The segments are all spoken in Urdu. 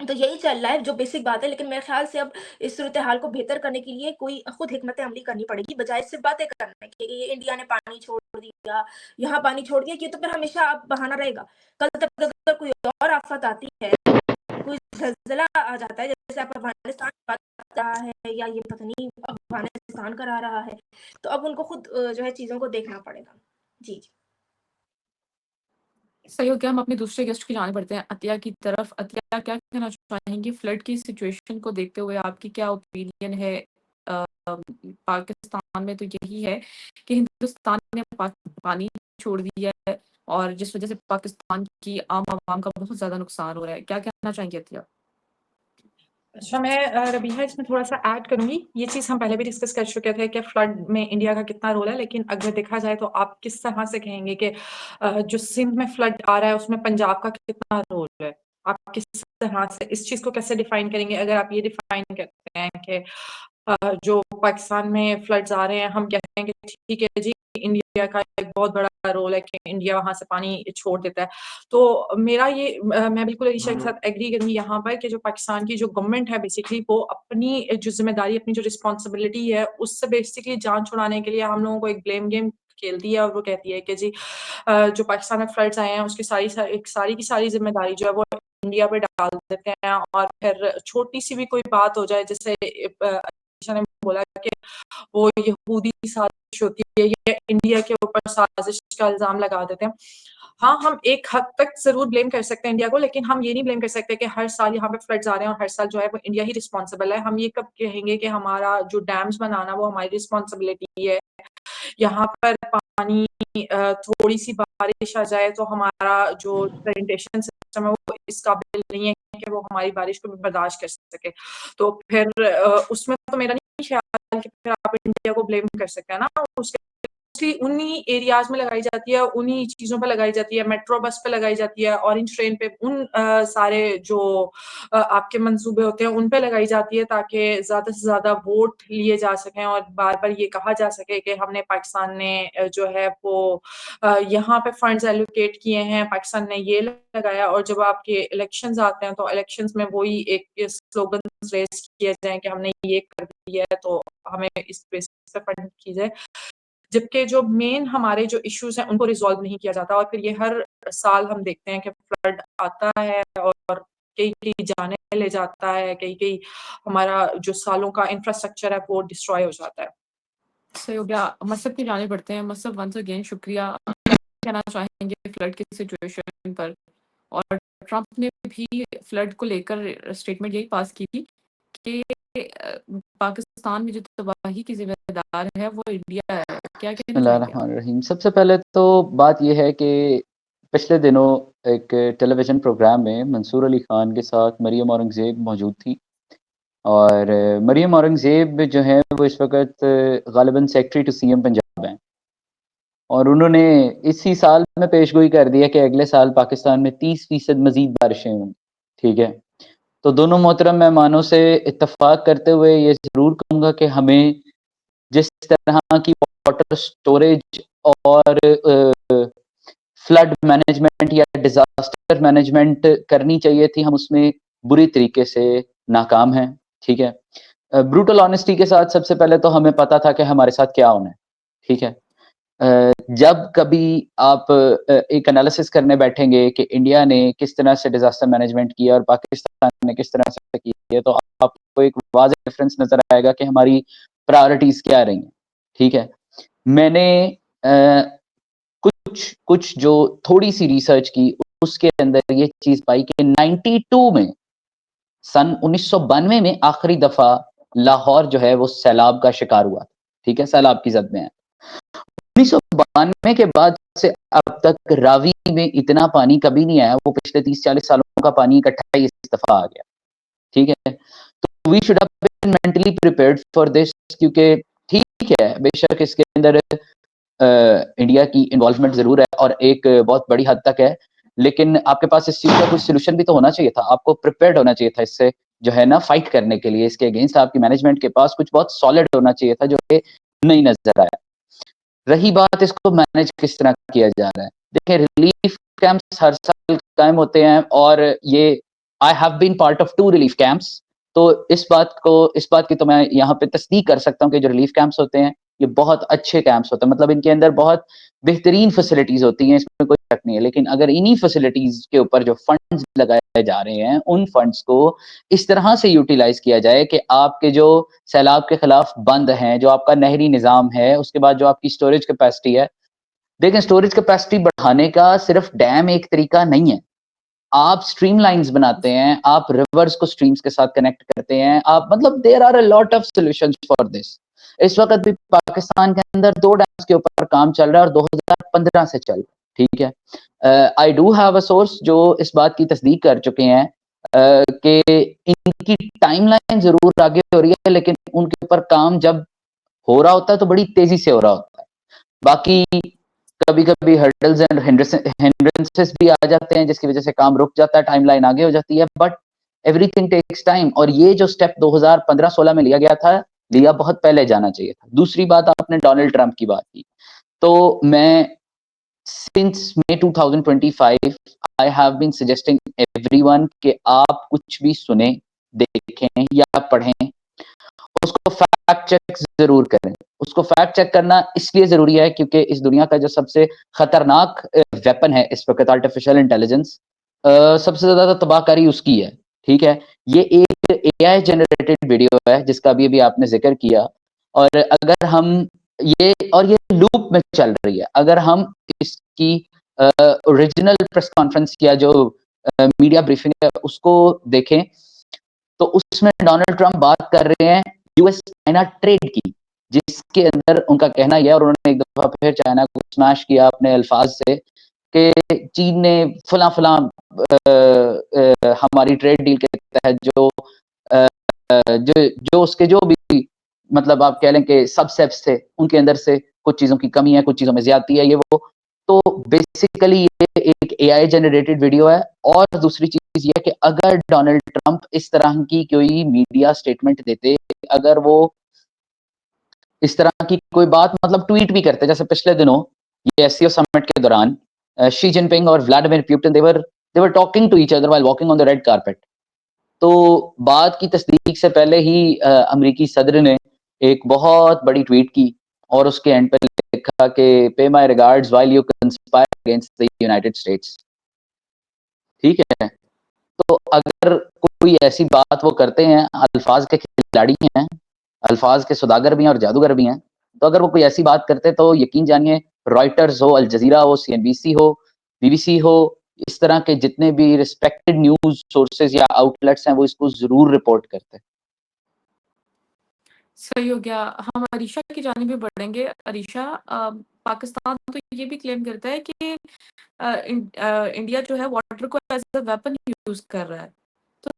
تو یہی چل رہا ہے جو بیسک بات ہے، لیکن میرے خیال سے اب اس صورتحال کو بہتر کرنے کے لیے کوئی خود حکمت عملی کرنی پڑے گی، بجائے صرف باتیں کرنے کے کہ یہ انڈیا نے پانی چھوڑ دیا، یہاں پانی چھوڑ دیا، یہ تو پھر ہمیشہ اب بہانہ رہے گا. کل تک اگر کوئی اور آفت آتی ہے، کوئی زلزلہ آ جاتا ہے، جیسے اب افغانستان کی بات کر رہا ہے یا یہ پتہ نہیں افغانستان کرا رہا ہے، تو اب ان کو خود جو ہے چیزوں کو دیکھنا پڑے گا. جی جی. صحیح ہو گیا. ہم اپنے دوسرے گیسٹ کی جانب بڑھتے ہیں، عطیہ کی طرف. عطیہ کیا کہنا چاہیں گی فلڈ کی سچویشن کو دیکھتے ہوئے؟ آپ کی کیا اوپینین ہے؟ پاکستان میں تو یہی ہے کہ ہندوستان نے پانی چھوڑ دیا ہے، اور جس وجہ سے پاکستان کی عام عوام کا بہت زیادہ نقصان ہو رہا ہے. کیا کہنا چاہیں گے عطیہ؟ اچھا، میں ربیحہ اس میں تھوڑا سا ایڈ کروں گی. یہ چیز ہم پہلے بھی ڈسکس کر چکے تھے کہ فلڈ میں انڈیا کا کتنا رول ہے، لیکن اگر دیکھا جائے تو آپ کس طرح سے کہیں گے کہ جو سندھ میں فلڈ آ رہا ہے اس میں پنجاب کا کتنا رول ہے؟ آپ کس طرح سے اس چیز کو کیسے ڈیفائن کریں گے؟ اگر آپ یہ ڈیفائن کرتے ہیں کہ جو پاکستان میں فلڈز آ رہے ہیں، ہم کہتے ہیں کہ ٹھیک ہے جی، انڈیا کا ایک بہت بڑا رول ہے کہ انڈیا وہاں سے پانی چھوڑ دیتا ہے. تو میرا یہ میں بالکل علیشہ کے ساتھ ایگری کروں گی یہاں پر کہ جو پاکستان کی جو گورنمنٹ ہے بیسکلی وہ اپنی جو ذمہ داری، اپنی جو رسپانسبلٹی ہے اس سے بیسکلی جان چھڑانے کے لیے ہم لوگوں کو ایک بلیم گیم کھیلتی ہے، اور وہ کہتی ہے کہ جی جو پاکستان میں فلڈز آئے ہیں اس کی ساری کی ساری ذمہ داری جو ہے وہ انڈیا پہ ڈال دیتے ہیں. اور پھر چھوٹی سی بھی کوئی بات ہو جائے، جیسے نے بولا کہ وہ یہودی سازش ہوتی ہے، یہ انڈیا کے اوپر سازش کا الزام لگا دیتے ہیں. ہاں، ہم ایک حد تک ضرور بلیم کر سکتے ہیں انڈیا کو، لیکن ہم یہ نہیں بلیم کر سکتے کہ ہر سال یہاں پہ فلڈز آ رہے ہیں اور ہر سال جو ہے وہ انڈیا ہی رسپانسبل ہے. ہم یہ کب کہیں گے کہ ہمارا جو ڈیمز بنانا وہ ہماری رسپانسبلٹی ہے؟ یہاں پر پانی تھوڑی سی بارش آ جائے تو ہمارا جو سینیٹیشن سسٹم ہے وہ اس قابل نہیں ہے کہ وہ ہماری بارش کو بھی برداشت کر سکے. تو پھر اس میں تو میرا نہیں خیال کہ پھر آپ انڈیا کو بلیم کر سکتے ہیں نا. اس کے انہی ایریاز میں لگائی جاتی ہے، انہی چیزوں پہ لگائی جاتی ہے، میٹرو بس پہ لگائی جاتی ہے، اورنج ٹرین پہ، ان سارے جو آپ کے منصوبے ہوتے ہیں ان پہ لگائی جاتی ہے تاکہ زیادہ سے زیادہ ووٹ لیے جا سکیں اور بار بار یہ کہا جا سکے کہ ہم نے پاکستان نے جو ہے وہ یہاں پہ فنڈز ایلوکیٹ کیے ہیں، پاکستان نے یہ لگایا. اور جب آپ کے الیکشنز آتے ہیں تو الیکشنز میں وہی ایک سلوگن ریز کیے جائیں کہ ہم نے یہ کر دیا ہے تو ہمیں اس بیسس پہ فنڈ کی جائے، جبکہ جو مین ہمارے جو ایشوز ہیں ان کو ریزالو نہیں کیا جاتا. اور پھر یہ ہر سال ہم دیکھتے ہیں کہ فلڈ آتا ہے اور کئی جانیں لے جاتا ہے، کئی ہمارا جو سالوں کا انفراسٹرکچر ہے وہ ڈسٹروائے ہو جاتا ہے. صحیح ہو گیا. مصب کی جانب بڑھتے ہیں. مصب ونس اگین شکریہ. کیا کہنا چاہیں گے فلڈ کی سچویشن پر؟ اور ٹرمپ نے بھی فلڈ کو لے کر اسٹیٹمنٹ یہی پاس کی تھی کہ پاکستان میں جو تباہی کی ذمہ دار ہے وہ انڈیا ہے. کیا بسم کہنا اللہ چاہیں گے آپ؟ الرحمن الرحیم. سب سے پہلے تو بات یہ ہے کہ پچھلے دنوں ایک ٹیلی ویژن پروگرام میں منصور علی خان کے ساتھ مریم اورنگزیب موجود تھی، اور مریم اورنگزیب جو ہیں وہ اس وقت غالباً secretary to C M Punjab ہیں، اور انہوں نے اسی سال میں پیش گوئی کر دیا کہ اگلے سال پاکستان میں 30% مزید بارشیں ہوں. ٹھیک ہے، تو دونوں محترم مہمانوں سے اتفاق کرتے ہوئے یہ ضرور کہوں گا کہ ہمیں جس طرح کی واٹر سٹوریج اور فلڈ مینجمنٹ یا ڈیزاسٹر مینجمنٹ کرنی چاہیے تھی، ہم اس میں بری طریقے سے ناکام ہیں. ٹھیک ہے، بروٹل آنیسٹی کے ساتھ سب سے پہلے تو ہمیں پتا تھا کہ ہمارے ساتھ کیا ہونا ہے. ٹھیک ہے، جب کبھی آپ ایک انالیسس کرنے بیٹھیں گے کہ انڈیا نے کس طرح سے ڈیزاسٹر مینجمنٹ کیا اور پاکستان نے کس طرح سے کی ہے، تو آپ کو ایک واضح ڈفرنس نظر آئے گا کہ ہماری پرائورٹیز کیا رہی ہیں. ٹھیک ہے، میں نے کچھ جو تھوڑی سی ریسرچ کی اس کے اندر یہ چیز پائی کہ 92 میں سن 1992 میں آخری دفعہ لاہور جو ہے وہ سیلاب کا شکار ہوا. ٹھیک ہے، سیلاب کی زد میں ہے. 1992 کے بعد سے اب تک راوی میں اتنا پانی کبھی نہیں آیا. وہ پچھلے 30-40 سالوں کا پانی اکٹھا ہی اس دفعہ آ گیا. ٹھیک ہے، تو we should have been mentally prepared for this, کیونکہ ٹھیک ہے بے شک اس کے اندر انڈیا کی انوالومنٹ ضرور ہے اور ایک بہت بڑی حد تک ہے، لیکن آپ کے پاس اس چیز کا کچھ سولوشن بھی تو ہونا چاہیے تھا. آپ کو پریپیئرڈ ہونا چاہیے تھا اس سے جو ہے نا فائٹ کرنے کے لیے. اس کے اگینسٹ آپ کی مینجمنٹ کے پاس کچھ بہت سالڈ ہونا چاہیے تھا جو کہ نہیں نظر آیا. رہی بات اس کو مینج کس طرح کیا جا رہا ہے، دیکھیں ریلیف کیمپس ہر سال قائم ہوتے ہیں اور یہ I have been part of 2 relief camps. تو اس بات کی تو میں یہاں پہ تصدیق کر سکتا ہوں کہ جو ریلیف کیمپس ہوتے ہیں یہ بہت اچھے کیمپس ہوتے ہیں, مطلب ان کے اندر بہت بہترین فیسلٹیز ہوتی ہیں, اس میں کوئی شک نہیں ہے. لیکن اگر انہی فیسلٹیز کے اوپر جو فنڈز لگائے جا رہے ہیں ان فنڈز کو اس طرح سے یوٹیلائز کیا جائے کہ آپ کے جو سیلاب کے خلاف بند ہیں, جو آپ کا نہری نظام ہے, اس کے بعد جو آپ کی اسٹوریج کیپیسٹی ہے, دیکھیں اسٹوریج کیپیسٹی بڑھانے کا صرف ڈیم ایک طریقہ نہیں ہے. آپ اسٹریم لائنز بناتے ہیں, آپ ریورز کو اسٹریمز کے ساتھ کنیکٹ کرتے ہیں, آپ مطلب there are a lot of solutions for this. اس وقت بھی پاکستان کے اندر 2 ڈیمز کے اوپر کام چل رہا ہے اور 2015 سے چل, ٹھیک ہے. I do have a source جو اس بات کی تصدیق کر چکے ہیں کہ ان کی ٹائم لائن ضرور آگے ہو رہی ہے, لیکن ان کے اوپر کام جب ہو رہا ہوتا ہے تو بڑی تیزی سے ہو رہا ہوتا ہے. باقی کبھی کبھی ہرڈلز اینڈ ہنڈرنسز بھی آ جاتے ہیں جس کی وجہ سے کام رک جاتا ہے, ٹائم لائن آگے ہو جاتی ہے, but every thing takes time. اور یہ جو اسٹیپ 2015-16 میں لیا گیا تھا, لیا بہت پہلے جانا چاہیے تھا. دوسری بات, آپ نے ڈونلڈ ٹرمپ کی بات کی, تو میں since May 2025 I have been suggesting everyone کہ آپ کچھ بھی سنیں, دیکھیں یا پڑھیں, اس کو فیکٹ چیک ضرور کریں. اس کو فیکٹ چیک کرنا اس لیے ضروری ہے کیونکہ اس دنیا کا جو سب سے خطرناک ویپن ہے اس وقت آرٹیفیشل انٹیلیجنس, سب سے زیادہ تباہ کاری اس کی ہے, ٹھیک ہے. یہ ایک اے آئی جنریٹڈ ویڈیو ہے جس کا بھی ابھی آپ نے ذکر کیا, اور اگر ہم یہ لوپ میں چل رہی ہے, اگر ہم اس کی اوریجنل پریس کانفرنس یا جو میڈیا بریفنگ ہے اس کو دیکھیں تو اس میں ڈونلڈ ٹرمپ بات کر رہے ہیں یو ایس چائنا ٹریڈ کی, جس کے اندر ان کا کہنا یہ ہے, اور انہوں نے ایک دفعہ پھر چائنا کو سماش کیا اپنے الفاظ سے کہ چین نے فلاں فلاں ہماری ٹریڈ ڈیل کے تحت جو اس کے جو بھی مطلب آپ کہہ لیں کہ سب سیپس تھے ان کے اندر سے کچھ چیزوں کی کمی ہے, کچھ چیزوں میں زیادتی ہے, یہ وہ. تو بیسیکلی یہ ایک اے آئی جنریٹڈ ویڈیو ہے. اور دوسری چیز یہ کہ اگر ڈونلڈ ٹرمپ اس طرح کی کوئی میڈیا سٹیٹمنٹ دیتے, اگر وہ اس طرح کی کوئی بات مطلب ٹویٹ بھی کرتے, جیسے پچھلے دنوں یہ ایس سی او سمٹ کے دوران شی جن پنگ اور ولاڈیمیر Putin they were talking to each other while walking on the red carpet. تو بات کی تصدیق سے پہلے ہی امریکی صدر نے ایک بہت بڑی ٹویٹ کی اور اس کے اینڈ پہ لکھا کہ pay my regards while you conspire against the United States. ٹھیک ہے, تو اگر کوئی ایسی بات وہ کرتے ہیں, الفاظ کے کھلاڑی ہیں, الفاظ کے سوداگر بھی ہیں اور جادوگر بھی ہیں, تو اگر وہ کوئی ایسی بات کرتے تو یقین جانیے رائٹرز ہو, الجزیرہ ہو, سی این بی سی ہو, بی بی سی ہو, اس طرح کے جتنے بھی ریسپیکٹڈ نیوز سورسز یا آؤٹ لیٹس ہیں وہ اس کو ضرور رپورٹ کرتے. صحیح ہو گیا. ہم عریشہ کی جانب بھی بڑھیں گے. عریشہ, پاکستان تو یہ بھی کلیم کرتا ہے کہ انڈیا جو ہے واٹر کو ایز اے ویپن یوز کر رہا ہے. تو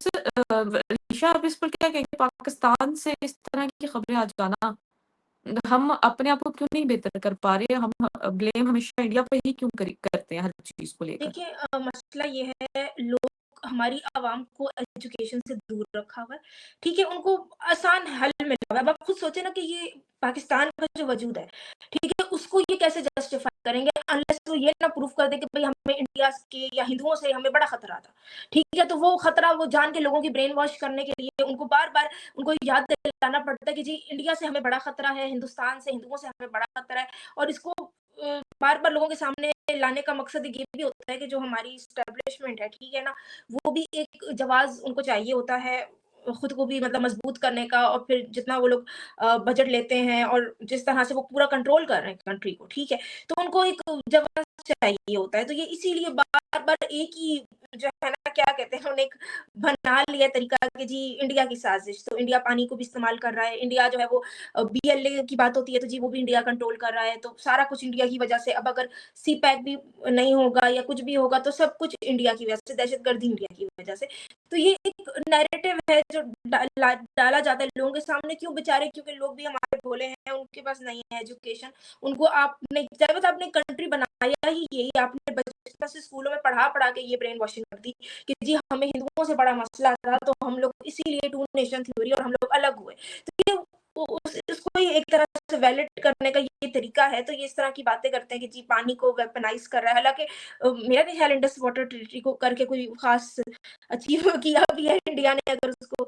عریشہ آپ اس پر کیا کہیں گے؟ پاکستان سے اس طرح کی خبریں آ جانا, ہم اپنے آپ کو کیوں نہیں بہتر کر پا رہے؟ ہم بلیم ہمیشہ انڈیا پہ ہی کیوں کرتے ہیں ہر چیز کو لے کر؟ دیکھیں مسئلہ یہ ہے, لوگ ہماری عوام کو ایجوکیشن سے دور رکھا ہوا ہے, ٹھیک ہے, ان کو آسان حل ملا ہوا ہے. اب آپ خود سوچیں نا کہ یہ پاکستان کا جو وجود ہے, ٹھیک ہے, اس کو یہ کیسے جسٹیفائی کریں گے انلیس وہ یہ نہ پروف کر دیں کہ بھئی ہمیں انڈیا کے یا ہندوؤں سے ہمیں بڑا خطرہ تھا, ٹھیک ہے. تو وہ خطرہ وہ جان کے لوگوں کی برین واش کرنے کے لیے ان کو بار بار ان کو یاد دلانا پڑتا ہے کہ جی انڈیا سے ہمیں بڑا خطرہ ہے, ہندوستان سے, ہندوؤں سے ہمیں بڑا خطرہ ہے. اور اس کو بار بار لوگوں کے سامنے لانے کا مقصد یہ بھی ہوتا ہے کہ جو ہماری اسٹیبلشمنٹ ہے, ٹھیک ہے نا, وہ بھی ایک جواز ان کو چاہیے ہوتا ہے خود کو بھی مطلب مضبوط کرنے کا, اور پھر جتنا وہ لوگ بجٹ لیتے ہیں اور جس طرح سے وہ پورا کنٹرول کر رہے ہیں کنٹری کو, ٹھیک ہے, تو ان کو ایک جواز چاہیے ہوتا ہے. تو یہ اسی لیے بار بار ایک ہی جو ہے نا کیا کہتے ہیں, انہوں نے ایک بنا لیا طریقہ کہ جی انڈیا کی سازش, تو انڈیا پانی کو بھی استعمال کر رہا ہے, انڈیا جو ہے وہ بی ایل اے کی بات ہوتی ہے تو جی وہ بھی انڈیا کنٹرول کر رہا ہے, تو سارا کچھ انڈیا کی وجہ سے. اب اگر سی پیک بھی نہیں ہوگا یا کچھ بھی ہوگا تو سب کچھ انڈیا کی وجہ سے, دہشت گردی انڈیا کی وجہ سے. تو یہ ایک نیریٹو ہے جو ڈالا جاتا ہے لوگوں کے سامنے. کیوں بیچارے, کیونکہ لوگ بھی ہمارے بھولے ہیں, ان کے پاس نہیں ہے ایجوکیشن. ان کو آپ نے آپ نے کنٹری بنایا ہی یہی, آپ نے بچپن سے اسکولوں میں پڑھا کے یہ برین واشنگ کر دی کہ جی ہمیں ہندوؤں سے بڑا مسئلہ تھا تو ہم لوگ اسی لیے ٹو نیشن تھیوری اور ہم لوگ الگ ہوئے. تو یہ اس اس کو ہی ایک طرح سے ویلڈ کرنے کا یہ طریقہ ہے، تو یہ اس طرح کی باتیں کرتے ہیں کہ جی پانی کو ویپنائز کر رہا ہے، حالانکہ میرا نہیں خیال انڈس واٹر ٹریٹی کو کر کے کوئی خاص اچیو کیا بھی ہے انڈیا نے، اگر اس کو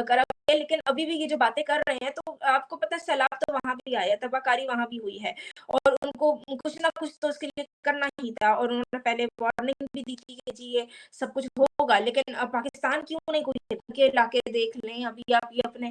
کرا بھی ہے، لیکن ابھی بھی یہ جو باتیں کر رہے ہیں تو آپ کو پتہ ہے سیلاب تو وہاں بھی آیا، تباہ کاری وہاں بھی ہوئی ہے، اور ان کو کچھ نہ کچھ تو اس کے لیے کرنا ہی تھا، اور انہوں نے پہلے وارننگ بھی دی تھی کہ جی یہ سب کچھ ہوگا، لیکن پاکستان کیوں نہیں کوئی کے علاقے دیکھ لیں، ابھی آپ یہ اپنے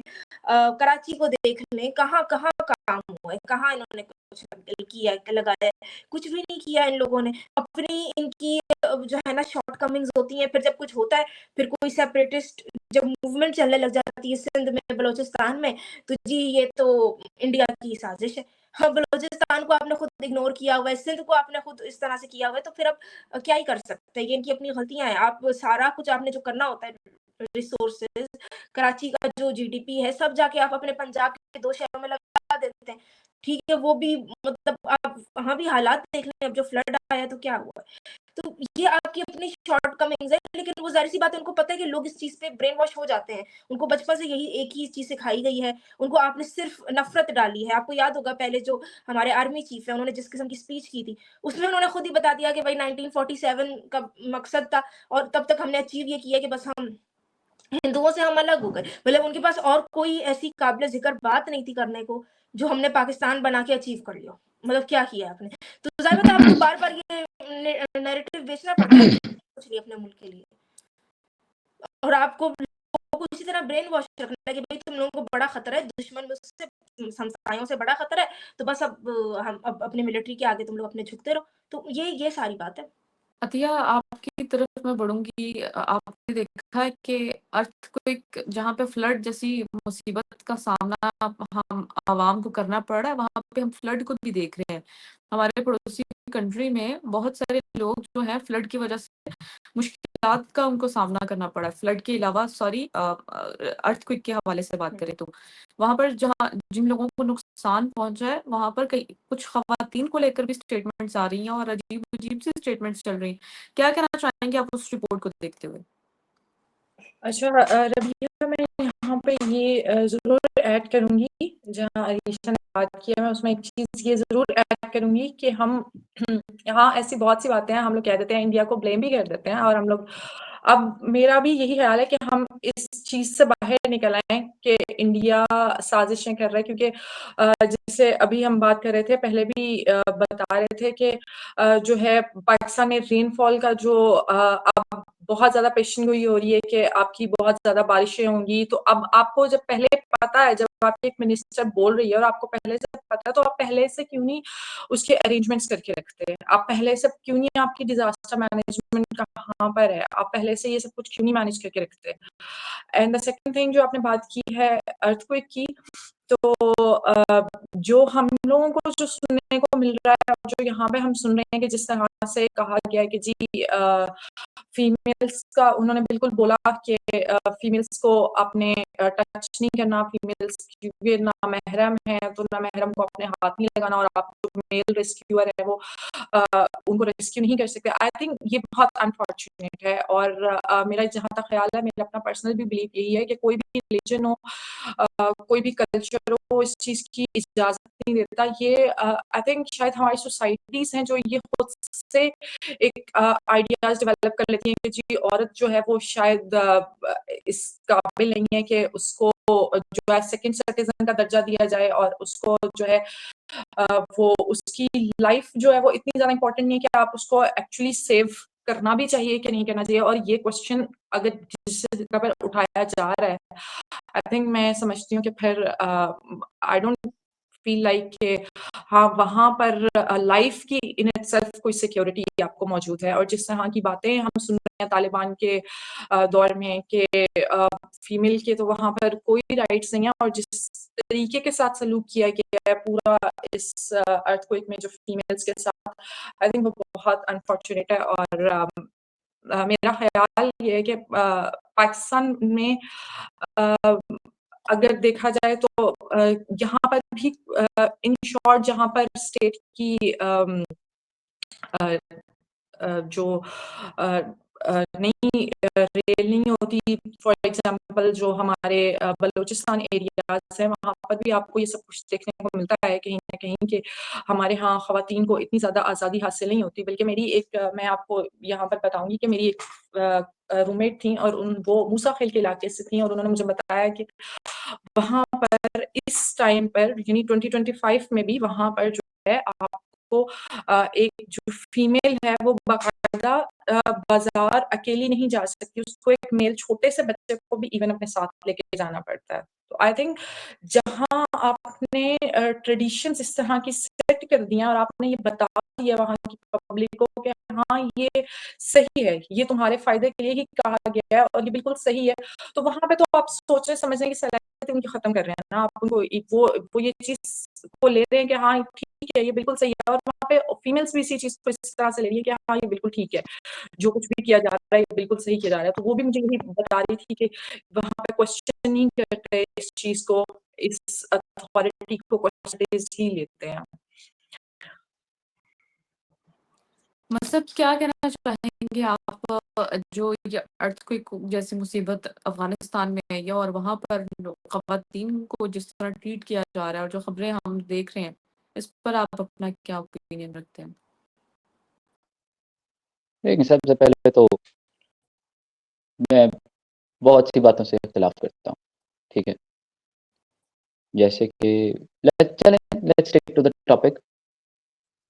کراچی کو دیکھ لیں، کہاں کہاں کام ہوا ہے، کہاں انہوں نے کچھ کیا لگایا ہے، کچھ بھی نہیں کیا ان لوگوں نے، اپنی ان کی جو ہے نا شارٹ کمنگز ہوتی ہیں، پھر جب کچھ ہوتا ہے پھر کوئی سیپریٹسٹ جب موومنٹ چلنے لگ جاتی ہے سندھ میں، بلوچستان میں، تو جی یہ تو انڈیا کی سازش ہے. ہاں بلوچستان کو آپ نے خود اگنور کیا ہوا ہے، سندھ کو آپ نے خود اس طرح سے کیا ہوا ہے، تو پھر اب کیا ہی کر سکتے ہیں، یہ ان کی اپنی غلطیاں ہیں. آپ سارا کچھ آپ نے جو کرنا ہوتا ہے ریسورسز، کراچی کا جو جی ڈی پی ہے سب جا کے آپ اپنے پنجاب کے 2 شہروں میں لگا دیتے ہیں، ٹھیک ہے، وہ بھی مطلب آپ وہاں بھی حالات دیکھ لیں، اب جو فلڈ آیا تو کیا ہوا ہے. تو یہ آپ کی اپنی شارٹ کمنگز ہے، لیکن وہ ظاہر سی بات ہے ان کو پتہ ہے کہ لوگ اس چیز پہ برین واش ہو جاتے ہیں، ان کو بچپن سے یہی ایک ہی چیز سکھائی گئی ہے، ان کو آپ نے صرف نفرت ڈالی ہے. آپ کو یاد ہوگا پہلے جو ہمارے آرمی چیف ہیں انہوں نے جس قسم کی اسپیچ کی تھی، اس میں انہوں نے خود ہی بتا دیا کہ بھائی 1947 کا مقصد تھا اور تب تک ہم نے اچیو یہ کیا کہ بس ہم ہندوؤں سے ہم الگ ہو گئے. مطلب ان کے پاس اور کوئی ایسی قابل ذکر بات نہیں تھی کرنے کو جو ہم نے پاکستان بنا کے اچیو کر لیا. مطلب کیا کیا آپ نے؟ تو ظاہر بات ہے آپ کو بار بار یہ نیریٹو بیچنا پڑتا ہے کچھ نہیں اپنے ملک کے لیے، اور آپ کو لوگوں کو اسی طرح برین واش رکھنا ہے کہ بھائی تم لوگوں کو بڑا خطرہ ہے، دشمن میں سے ہمسایوں سے بڑا خطرہ ہے، تو بس اب ہم اب اپنے ملٹری کے آگے تم لوگ اپنے جھکتے رہو. تو یہ ساری بات ہے. عطیہ آپ کی طرف میں بڑھوں گی. آپ نے دیکھا ہے کہ ارتھ کوئک جہاں پہ فلڈ جیسی مصیبت کا سامنا ہم عوام کو کرنا پڑ رہا ہے، وہاں پہ ہم فلڈ کو بھی دیکھ رہے ہیں. ہمارے پڑوسی کنٹری میں بہت سارے لوگ جو ہیں فلڈ کی وجہ سے مشکلات کا ان کو سامنا کرنا پڑا ہے. فلڈ کے علاوہ ارتھ کوئک کے حوالے سے بات کریں تو وہاں پر جن لوگوں کو نقصان پہنچا ہے وہاں پر کچھ خواتین کو لے کر بھی اسٹیٹمنٹس آ رہی ہیں اور عجیب سی اسٹیٹمنٹس چل رہی ہیں. کیا کہنا چاہیں گے آپ اس رپورٹ کو دیکھتے ہوئے؟ اچھا ربیہ، میں یہاں پہ یہ ضرور ایڈ کروں گی جہاں علیشہ نے بات کی ہے، میں اس میں ایک چیز یہ ضرور ایڈ کروں گی کہ ہم یہاں ایسی بہت سی باتیں ہیں ہم لوگ کہہ دیتے ہیں، انڈیا کو بلیم بھی کر دیتے ہیں، اور ہم لوگ اب میرا بھی یہی خیال ہے کہ ہم اس چیز سے باہر نکل آئیں کہ انڈیا سازشیں کر رہا ہے، کیونکہ جیسے ابھی ہم بات کر رہے تھے، پہلے بھی بتا رہے تھے کہ جو ہے پاکستان میں رین فال کا جو اب بہت زیادہ پیشن گوئی ہو رہی ہے کہ آپ کی بہت زیادہ بارشیں ہوں گی. تو اب آپ کو جب پہلے پتا ہے، جب آپ ایک منسٹر بول رہی ہے اور آپ کو پہلے سے پتا ہے، تو آپ پہلے سے کیوں نہیں اس کے ارینجمنٹس کر کے رکھتے ہیں؟ آپ پہلے سے کیوں نہیں، آپ کی ڈیزاسٹر مینجمنٹ کہاں پر ہے، آپ پہلے سے یہ سب کچھ کیوں نہیں مینج کر کے رکھتے؟ اینڈ دا سیکنڈ تھنگ جو آپ نے بات کی ہے ارتھ کوئک کی، تو جو ہم لوگوں کو جو سننے کو مل رہا ہے اور جو یہاں پہ ہم سن رہے ہیں کہ جس طرح سے کہا گیا ہے کہ جی فیمیلز کا، انہوں نے بالکل بولا کہ فیمیلز کو اپنے ٹچ نہیں کرنا، فیمیلز کیونکہ نامحرم ہے تو نامحرم کو اپنے ہاتھ نہیں لگانا، اور آپ جو میل ریسکیور ہے وہ ان کو ریسکیو نہیں کر سکتے. آئی تھنک یہ بہت انفارچونیٹ ہے، اور میرا جہاں تک خیال ہے، میرا اپنا پرسنل بھی بلیف یہی ہے کہ کوئی بھی ریلیجن ہو، کوئی بھی کلچر ہو، اس چیز کی اجازت نہیں دیتا. یہ آئی تھنک شاید ہماری سوسائٹیز ہیں جو یہ خود سے ایک آئیڈیاز ڈیولپ کر لیتی ہیں کہ جی عورت جو ہے وہ شاید اس قابل نہیں ہے کہ اس کو جو ہے سیکنڈ سٹیزن کا درجہ دیا جائے، اور اس کو جو ہے وہ اس کی لائف جو ہے وہ اتنی زیادہ امپورٹنٹ نہیں ہے کہ آپ اس کو ایکچولی سیو کرنا بھی چاہیے کہ نہیں کرنا چاہیے. اور یہ کوشچن اگر جس جگہ پر اٹھایا جا رہا ہے، آئی تھنک میں سمجھتی ہوں کہ پھر آئی ڈونٹ فیل لائک کہ ہاں وہاں پر لائف کی ان اٹ سیلف کوئی سیکیورٹی آپ کو موجود ہے. اور جس طرح کی باتیں ہم سن رہے ہیں طالبان کے دور میں کہ فیمیل کے تو وہاں پر کوئی رائٹس نہیں ہیں، اور جس طریقے کے ساتھ سلوک کیا گیا ہے پورا اس ارتھ کوئک میں جو فیمیلز کے ساتھ، آئی تھنک وہ بہت انفارچونیٹ ہے. اور میرا خیال یہ ہے کہ پاکستان میں اگر دیکھا جائے تو یہاں پر بھی ان شارٹ جہاں پر اسٹیٹ کی جو نئی ریل نہیں ہوتی. فار ایگزامپل جو ہمارے بلوچستان ایریاز ہیں وہاں پر بھی آپ کو یہ سب کچھ دیکھنے کو ملتا ہے کہیں نہ کہیں کہ ہمارے ہاں خواتین کو اتنی زیادہ آزادی حاصل نہیں ہوتی. بلکہ میری ایک میں آپ کو یہاں پر بتاؤں گی کہ میری ایک روم میٹ تھیں اور وہ موسیٰ خیل کے علاقے سے تھیں اور انہوں نے مجھے بتایا کہ وہاں پر اس ٹائم پر یعنی 2025 میں بھی وہاں پر جو ہے آپ کو ایک جو فیمیل ہے وہ باقاعدہ بازار اکیلی نہیں جا سکتی. اس کو ایک میل چھوٹے سے بچے کو بھی ایون اپنے ساتھ لے کے جانا پڑتا ہے. تو آئی تھنک جہاں آپ نے ٹریڈیشنز اس طرح کی سیٹ کر دیا اور آپ نے یہ بتا دیا وہاں کی پبلک کو کہ ہاں یہ صحیح ہے, یہ تمہارے فائدے کے لیے ہی کہا گیا ہے اور یہ بالکل صحیح ہے, تو وہاں پہ تو آپ سوچنے سمجھنے کی صلاحیت ان کی ختم کر رہے ہیں نا. آپ ان کو وہ یہ چیز کو لے رہے ہیں کہ ہاں ٹھیک ہے یہ بالکل صحیح ہے, اور وہاں پہ فیمیلس بھی اسی چیز کو اس طرح سے لے رہی ہے کہ ہاں یہ بالکل ٹھیک ہے, جو کچھ بھی کیا جا رہا ہے یہ بالکل صحیح کیا جا رہا ہے. تو وہ بھی مجھے یہی بتا رہی تھی کہ وہاں پہ کوشچن نہیں کرتے اس چیز کو, اس اتھارٹی کو کوشچن ہی لیتے ہیں. مطلب کیا کہنا چاہیں گے آپ جو یہ ارتھکویک جیسی مصیبت افغانستان میں ہے یا اور وہاں پر خواتین کو جس طرح ٹریٹ کیا جا رہا ہے اور جو خبریں ہم دیکھ رہے ہیں اس پر آپ اپنا کیا اوپینین رکھتے ہیں؟ لیکن سب سے پہلے تو میں بہت سی باتوں سے اختلاف کرتا ہوں, ٹھیک ہے, جیسے کہ let's stick to the topic.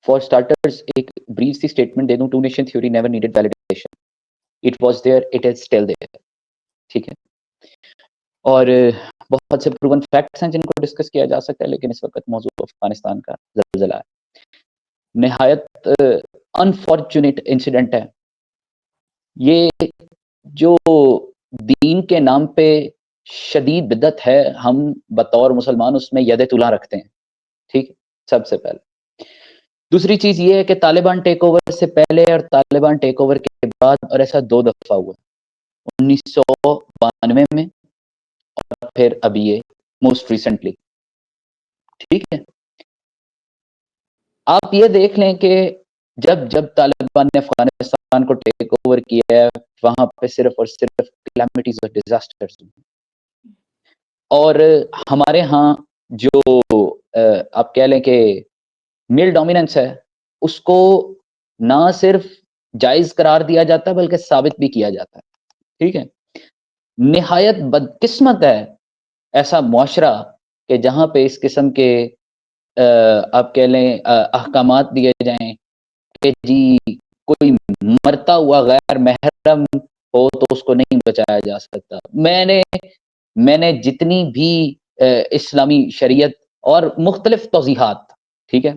For starters ایک بریف سی اسٹیٹمنٹ دے دوں. Two nation theory never needed validation, it was there, it is still there, ٹھیک ہے. اور بہت سے پروون فیکٹس ہیں جن کو ڈسکس کیا جا سکتا ہے, لیکن اس وقت موضوع افغانستان کا زلزلہ ہے. نہایت انفارچونیٹ انسیڈنٹ ہے یہ, جو دین کے نام پہ شدید بدعت ہے, ہم بطور مسلمان اس میں ید طلوع رکھتے ہیں, ٹھیک, سب سے پہلے. دوسری چیز یہ ہے کہ طالبان ٹیک اوور سے پہلے اور طالبان ٹیک اوور کے بعد, اور ایسا 2 دفعہ ہوا, 1992 میں اور پھر ابھی یہ موسٹ ریسنٹلی, ٹھیک ہے. آپ یہ دیکھ لیں کہ جب طالبان نے افغانستان کو ٹیک اوور کیا ہے وہاں پہ صرف اور صرف کلیمٹیز اور ڈیزاسٹرز, اور ہمارے ہاں جو آپ کہہ لیں کہ میل ڈومیننس ہے اس کو نہ صرف جائز قرار دیا جاتا ہے بلکہ ثابت بھی کیا جاتا ہے, ٹھیک ہے. نہایت بدقسمت ہے ایسا معاشرہ کہ جہاں پہ اس قسم کے آپ کہہ لیں احکامات دیے جائیں کہ جی کوئی مرتا ہوا غیر محرم ہو تو اس کو نہیں بچایا جا سکتا. میں نے جتنی بھی اسلامی شریعت اور مختلف توضیحات, ٹھیک ہے,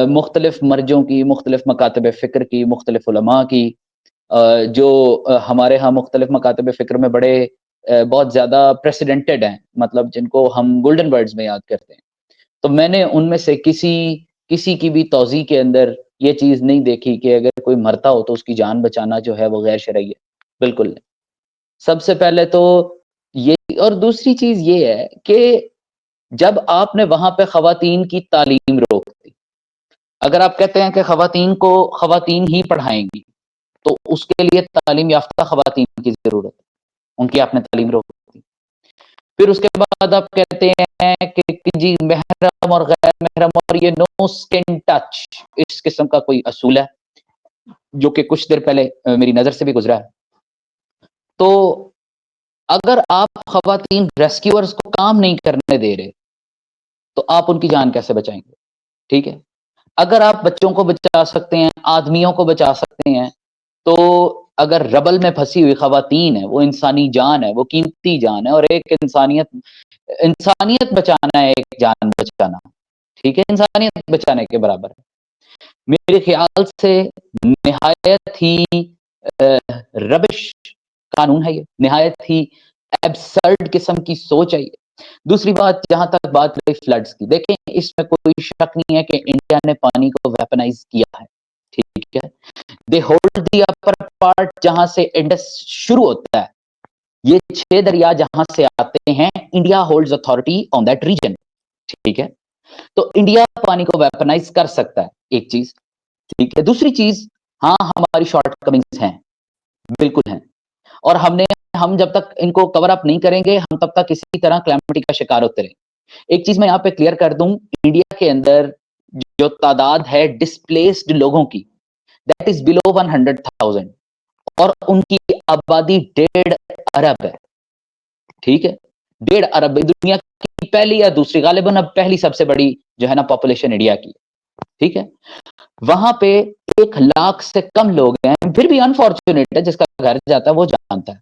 مختلف مرجوں کی, مختلف مکاتب فکر کی, مختلف علماء کی, جو ہمارے ہاں مختلف مکاتب فکر میں بڑے بہت زیادہ پریسیڈنٹڈ ہیں, مطلب جن کو ہم گولڈن ورڈز میں یاد کرتے ہیں, تو میں نے ان میں سے کسی کی بھی توضیح کے اندر یہ چیز نہیں دیکھی کہ اگر کوئی مرتا ہو تو اس کی جان بچانا جو ہے وہ غیر شرعی ہے, بالکل نہیں. سب سے پہلے تو یہ, اور دوسری چیز یہ ہے کہ جب آپ نے وہاں پہ خواتین کی تعلیم روک دی, اگر آپ کہتے ہیں کہ خواتین ہی پڑھائیں گی تو اس کے لیے تعلیم یافتہ خواتین کی ضرورت ہے, ان کی آپ نے تعلیم روک دی. پھر اس کے بعد آپ کہتے ہیں کہ جی محرم اور غیر محرم اور یہ نو سکن ٹچ, اس قسم کا کوئی اصول ہے جو کہ کچھ دیر پہلے میری نظر سے بھی گزرا ہے. تو اگر آپ خواتین ریسکیورز کو کام نہیں کرنے دے رہے تو آپ ان کی جان کیسے بچائیں گے, ٹھیک ہے. اگر آپ بچوں کو بچا سکتے ہیں, آدمیوں کو بچا سکتے ہیں, تو اگر ربل میں پھنسی ہوئی خواتین ہے وہ انسانی جان ہے, وہ قیمتی جان ہے, اور ایک انسانیت بچانا ہے, ایک جان بچانا, ٹھیک ہے, انسانیت بچانے کے برابر ہے. میرے خیال سے نہایت ہی ربش قانون ہے یہ, نہایت ہی ایبسرڈ قسم کی سوچ ہے یہ. دوسری بات, جہاں تک بات رہی فلڈز کی, دیکھیں اس میں کوئی شک نہیں ہے کہ انڈیا نے پانی کو ویپنائز کیا ہے, ٹھیک ہے. They hold the upper part, جہاں سے انڈس شروع ہوتا ہے, یہ 6 دریا جہاں سے آتے ہیں, India holds authority on that region, ٹھیک ہے. تو انڈیا پانی کو ویپنائز کر سکتا ہے, ایک چیز, ٹھیک ہے. دوسری چیز, ہاں ہماری شارٹ کمنگز ہیں, بالکل ہیں. اور ہم جب تک ان کو کور اپ نہیں کریں گے ہم تب تک کسی طرح کلیمٹی کا شکار ہوتے رہیں. ایک چیز میں یہاں پہ کلیئر کر دوں, انڈیا کے اندر جو تعداد ہے ڈسپلیسڈ لوگوں کی دیٹ از بلو 100,000 اور ان کی آبادی 1.5 ارب ہے. ٹھیک ہے, 1.5 ارب دنیا کی پہلی یا دوسری, غالباً اب پہلی سب سے بڑی جو ہے نا پاپولیشن انڈیا کی. ٹھیک ہے, وہاں پہ 1 لاکھ سے کم لوگ ہیں, پھر بھی انفارچونیٹ ہے, جس کا گھر جاتا ہے وہ جانتا ہے.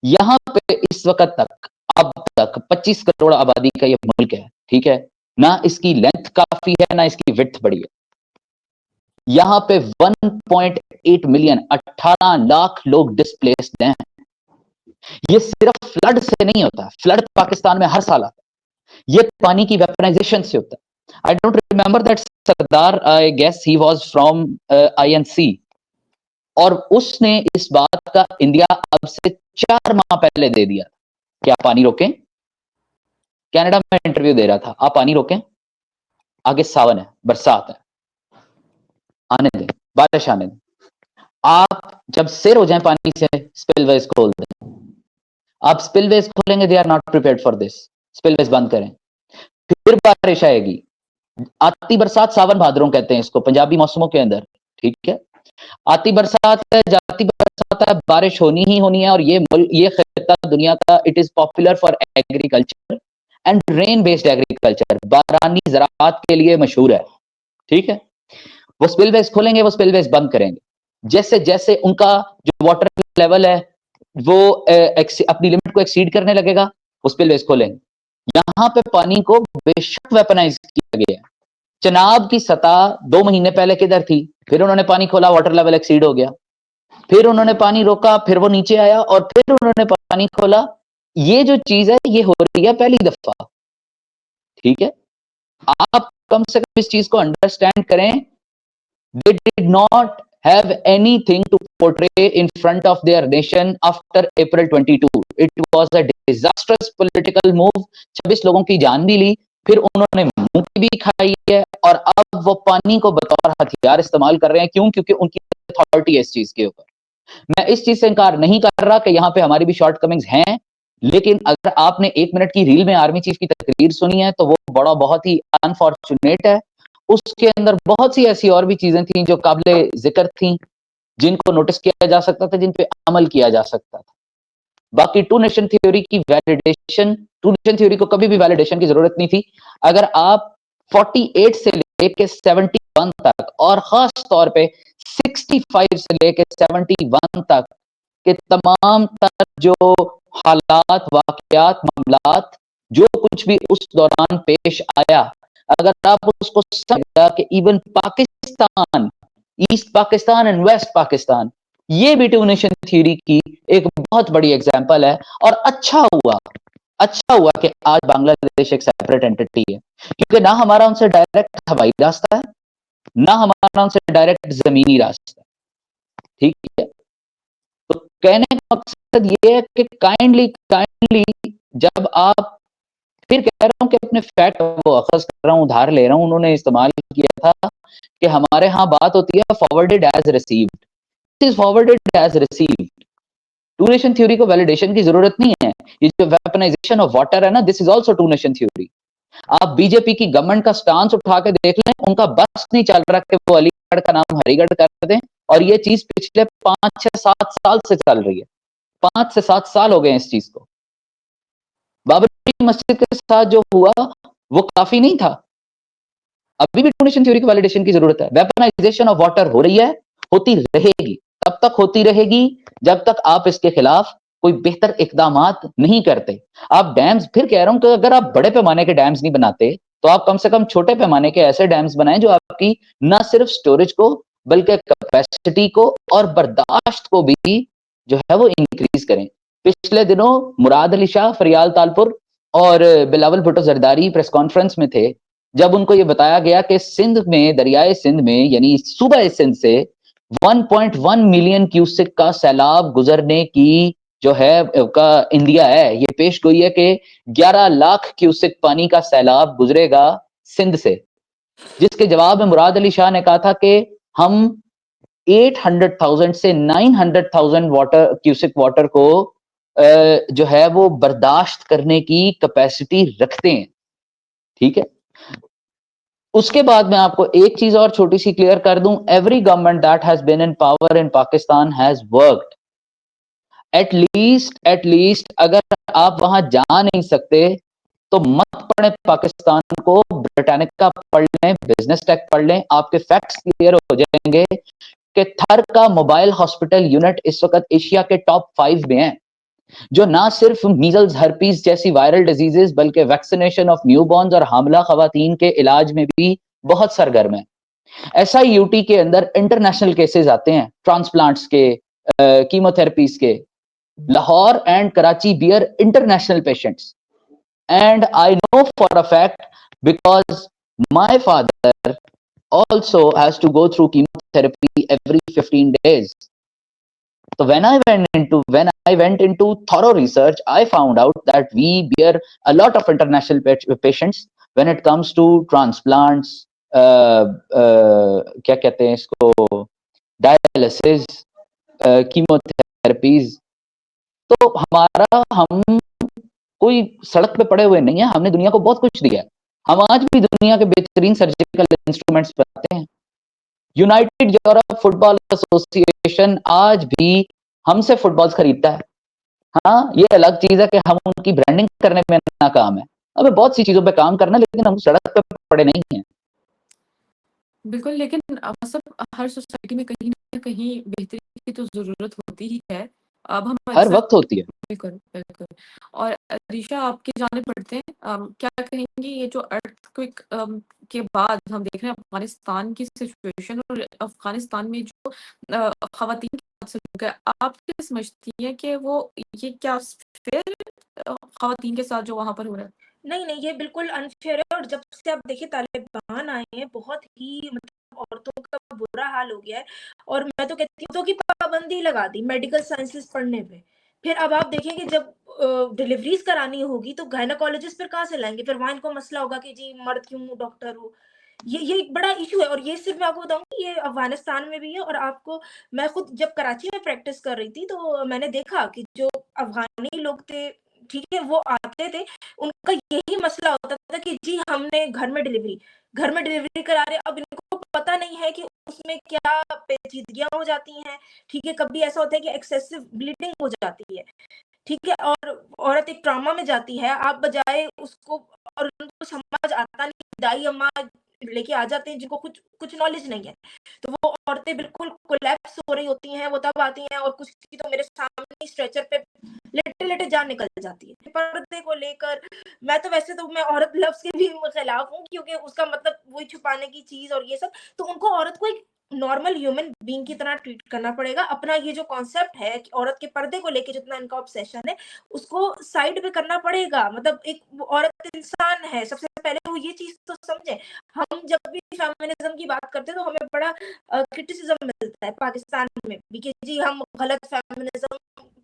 یہاں پہ اس وقت تک اب تک 25 کروڑ آبادی کا یہ ملک ہے. ٹھیک ہے, نہ اس کی لینتھ کافی ہے نہ اس کی وڈتھ بڑی ہے. یہاں پہ 1.8 ملین 18 لاکھ لوگ ڈسپلیسڈ ہیں. یہ صرف فلڈ سے نہیں ہوتا, فلڈ پاکستان میں ہر سال آتا ہے, یہ پانی کی ویپنائزیشن سے ہوتا ہے. I don't remember that Sardar, I guess he was from INC. اور اس نے اس بات کا انڈیا اب سے 4 ماہ پہلے دے دیا کہ آپ پانی روکیں. کینیڈا میں انٹرویو دے رہا تھا, آپ پانی روکیں, آگے ساون ہے, برسات ہے, آنے دیں, بارش آنے دیں. آپ جب سیر ہو جائیں پانی سے اسپل ویز کھول دیں. آپ اسپل ویز کھولیں گے, they are not prepared for this, spillways بند کریں, پھر بارش آئے گی. آتی برسات ساون بھادروں کہتے ہیں اس کو پنجابی موسموں کے اندر. ٹھیک ہے, آتی برسات ہے, جاتی برسات ہے, بارش ہونی ہی ہونی ہے. اور یہ خطہ دنیا کا it is popular for agriculture and rain based agriculture, بارانی زراعت کے لیے مشہور ہے. ٹھیک ہے, وہ اسپل ویز کھولیں گے, وہ اسپل ویز بند کریں گے. جیسے جیسے ان کا جو واٹر لیول ہے وہ اپنی لمٹ کو ایکسیڈ کرنے لگے گا, وہ اسپل ویز کھولیں گے. یہاں پہ پانی کو بے شک ویپنائز کیا گیا ہے. چناب کی سطح 2 مہینے پہلے کدھر تھی, پھر انہوں نے پانی کھولا, واٹر لیول ایکسیڈ ہو گیا, پھر انہوں نے پانی روکا, پھر وہ نیچے آیا, اور پھر انہوں نے پانی کھولا. یہ جو چیز ہے یہ ہو رہی ہے پہلی دفعہ. ٹھیک ہے, آپ کم سے کم اس چیز کو انڈرسٹینڈ کریں. They did not have anything to portray in front of their nation after April 22. It was a disastrous political move. 26 لوگوں کی جان بھی لی, پھر انہوں نے منہ کی بھی کھائی ہے, اور اب وہ پانی کو بطور ہتھیار استعمال کر رہے ہیں. کیوں؟ کیونکہ ان کی اتھارٹی ہے اس چیز کے اوپر. میں اس چیز سے انکار نہیں کر رہا کہ یہاں پہ ہماری بھی شارٹ کمنگز ہیں, لیکن اگر آپ نے 1 منٹ کی ریل میں آرمی چیف کی تقریر سنی ہے تو وہ بہت ہی انفارچونیٹ ہے. اس کے اندر بہت سی ایسی اور بھی چیزیں تھیں جو قابل ذکر تھیں, جن کو نوٹس کیا جا سکتا تھا, جن پہ عمل کیا جا سکتا تھا. باقی 2 نیشن تھیوری کی ویلیڈیشن, 2 نیشن تھیوری کو کبھی بھی ویلیڈیشن کی ضرورت نہیں تھی. اگر آپ 48 سے لے کے 71 تک, اور خاص طور پہ 65 سے لے کے 71 تک کے تمام تر جو حالات, واقعات, معاملات جو کچھ بھی اس دوران پیش آیا, اگر آپ اس کو سمجھا کہ even Pakistan, east Pakistan and west Pakistan, یہ بھی 2 نیشن تھیوری کی ایک بہت بڑی ایگزامپل ہے. اور اچھا ہوا کہ آج بنگلہ دیش ایک سیپریٹ اینٹی ہے, کیونکہ نہ ہمارا ان سے ڈائریکٹ ہوائی راستہ ہے, نہ ہمارا ان سے ڈائریکٹ زمینی راستہ. ٹھیک ہے, تو کہنے کا مقصد یہ ہے کہ کائنڈلی جب آپ, پھر کہہ رہا ہوں کہ اپنے فیکٹ وہ اخذ کر رہا ہوں, ادھار لے رہا ہوں, انہوں نے استعمال کیا تھا کہ ہمارے ہاں بات ہوتی ہے forwarded as received. It is forwarded as received. 2 nation theory کو ویلیڈیشن کی ضرورت نہیں ہے. یہ جو ویپنائزیشن آف واٹر ہے نا, دس از آلسو 2 نیشن تھیوری. آپ بی جے پی کی گورنمنٹ کا سٹانس اٹھا کے دیکھ لیں, ان کا بس نہیں چل رہا کہ وہ علی گڑھ کا نام ہری گڑھ کر دیں, اور یہ چیز پچھلے 5-6-7 سال سے چل رہی ہے. 5 سے 7 سال ہو گئے اس چیز کو. بابری مسجد کے ساتھ جو ہوا وہ کافی نہیں تھا. ابھی بھی 2 نیشن تھیوری کی ویلیڈیشن کی ضرورت ہے. ویپنائزیشن آف واٹر ہو رہی ہے, ہوتی رہے گی, تب تک ہوتی رہے گی جب تک آپ اس کے خلاف کوئی بہتر اقدامات نہیں کرتے. آپ ڈیمز, پھر کہہ رہا ہوں کہ اگر آپ بڑے پیمانے کے ڈیمز نہیں بناتے تو آپ کم سے کم چھوٹے پیمانے کے ایسے ڈیمز بنائیں جو آپ کی نہ صرف سٹوریج کو بلکہ کیپیسٹی کو اور برداشت کو بھی جو ہے وہ انکریز کریں. پچھلے دنوں مراد علی شاہ فریال تالپور اور بلاول بھٹو زرداری پریس کانفرنس میں تھے, جب ان کو یہ بتایا گیا کہ سندھ میں, دریائے سندھ میں, یعنی صوبہ سندھ سے 1.1 ملین کیوسک کا سیلاب گزرنے کی جو ہے کا انڈیا ہے, یہ پیش گوئی ہے کہ 11 لاکھ کیوسک پانی کا سیلاب گزرے گا سندھ سے. جس کے جواب میں مراد علی شاہ نے کہا تھا کہ ہم 800,000 سے 900,000 کیوسک واٹر کو جو ہے وہ برداشت کرنے کی کیپیسٹی رکھتے ہیں. ٹھیک ہے. اس کے بعد میں آپ کو ایک چیز اور چھوٹی سی کلیئر کر دوں. Every government that has been in power in Pakistan has worked. At least اگر آپ وہاں جا نہیں سکتے تو مت پڑھیں پاکستان کو, برٹانیکا پڑھ لیں, بزنس ٹیک پڑھ لیں, آپ کے فیکٹس کلیئر ہو جائیں گے کہ تھر کا موبائل ہاسپٹل یونٹ اس وقت ایشیا کے ٹاپ 5 میں ہیں, جو نہ صرف میزلز, ہرپیز جیسی وائرل ڈیزیزز بلکہ ویکسینیشن آف نیو بورنز اور حاملہ خواتین کے علاج میں بھی بہت سرگرم ہیں. ایسا یو ٹی کے اندر انٹرنیشنل کیسز آتے ہیں ٹرانسپلانٹس کے, کیمو تھراپیز کے. Lahore and Karachi bear international patients. And I know for a fact because my father also has to go through chemotherapy every 15 days. So when I went into thorough research, I found out that we bear a lot of international patients when it comes to transplants, کیا کہتے ہیں اس کو, dialysis, chemotherapies. تو ہم کوئی سڑک پہ پڑے ہوئے نہیں ہیں, ہم نے دنیا کو بہت کچھ دیا ہے. ہم آج بھی دنیا کے بہترین سرجیکل انسٹرومنٹس بناتے ہیں. یونائٹڈ یورپ فٹ بال ایسوسی ایشن آج بھی ہم سے فٹ بالز خریدتا ہے. ہاں یہ الگ چیز ہے کہ ہم ان کی برانڈنگ کرنے میں ناکام ہے. ہمیں بہت سی چیزوں پہ کام کرنا, لیکن ہم سڑک پہ پڑے نہیں ہیں. بالکل, لیکن مطلب ہر سوسائٹی میں کہیں نہ کہیں بہتری کی تو ضرورت ہوتی ہی ہے. اب ہم ہر اکثر وقت ہوتی ہے. بالکل بالکل. اور ریشا آپ کی جانب پڑھتے ہیں, کیا کہیں گی یہ جو ارتھ کوئک کے بعد ہم دیکھ رہے ہیں افغانستان کی سچویشن, اور افغانستان میں جو خواتین کے ساتھ سلوک ہے, آپ کیا سمجھتی ہیں کہ وہ یہ کیا فیئر خواتین کے ساتھ جو وہاں پر ہو رہا ہے؟ نہیں یہ بالکل انفیئر ہے. اور جب سے آپ دیکھیں طالبان آئے ہیں بہت ہی مطلب عورتوں کا برا حال ہو گیا ہے. اور میں تو کہتی ہوں کی پابندی لگا دی میڈیکل سائنسز پڑھنے پہ. پھر اب آپ دیکھیں کہ جب ڈلیوریز کرانی ہوگی تو گائناکالوجسٹ پھر کہاں سے لائیں گے؟ پھر وہاں ان کو مسئلہ ہوگا کہ جی مرد کیوں ڈاکٹر ہو. یہ ایک بڑا ایشو ہے. اور یہ صرف میں آپ کو بتاؤں گی یہ افغانستان میں بھی ہے. اور آپ کو میں خود جب کراچی میں پریکٹس کر رہی تھی تو میں نے دیکھا کہ جو افغانی لوگ تھے, ٹھیک ہے, وہ آتے تھے, ان کا یہی مسئلہ ہوتا تھا کہ جی ہم نے گھر میں ڈلیوری کرا رہے. اب ان کو پتہ نہیں ہے کہ اس میں کیا پیچیدگیاں ہو جاتی ہیں. ٹھیک ہے, کبھی ایسا ہوتا ہے کہ ایکسیسو بلیڈنگ ہو جاتی ہے. ٹھیک ہے, اور عورت ایک ٹراما میں جاتی ہے, آپ بجائے اس کو, اور ان کو سمجھ آتا نہیں, دائی اماں لے کے آ جاتے ہیں جن کو کچھ نالج نہیں ہے, تو وہ عورتیں بالکل کولیپس ہو رہی ہوتی ہیں, وہ تب آتی ہیں, اور کچھ کی تو میرے سامنے اسٹریچر پہ لیٹے جان نکل جاتی ہے. پردے کو لے کر میں تو ویسے تو میں عورت لفظ کے بھی خلاف ہوں, کیونکہ اس کا مطلب وہی چھپانے کی چیز اور یہ سب. تو ان کو عورت کو ایک نارمل ہیومن بینگ کی طرح ٹریٹ کرنا پڑے گا. اپنا یہ جو کانسیپٹ ہے کہ عورت کے پردے کو لے کے جتنا ان کا obsession ہے اس کو سائڈ پہ کرنا پڑے گا. مطلب ایک عورت انسان ہے, سب سے پہلے وہ یہ چیز تو سمجھے. ہم جب بھی فیمنزم کی بات کرتے ہیں تو ہمیں بڑا کرٹیسزم ملتا ہے پاکستان میں بھی کہ جی ہم غلط فیمنزم.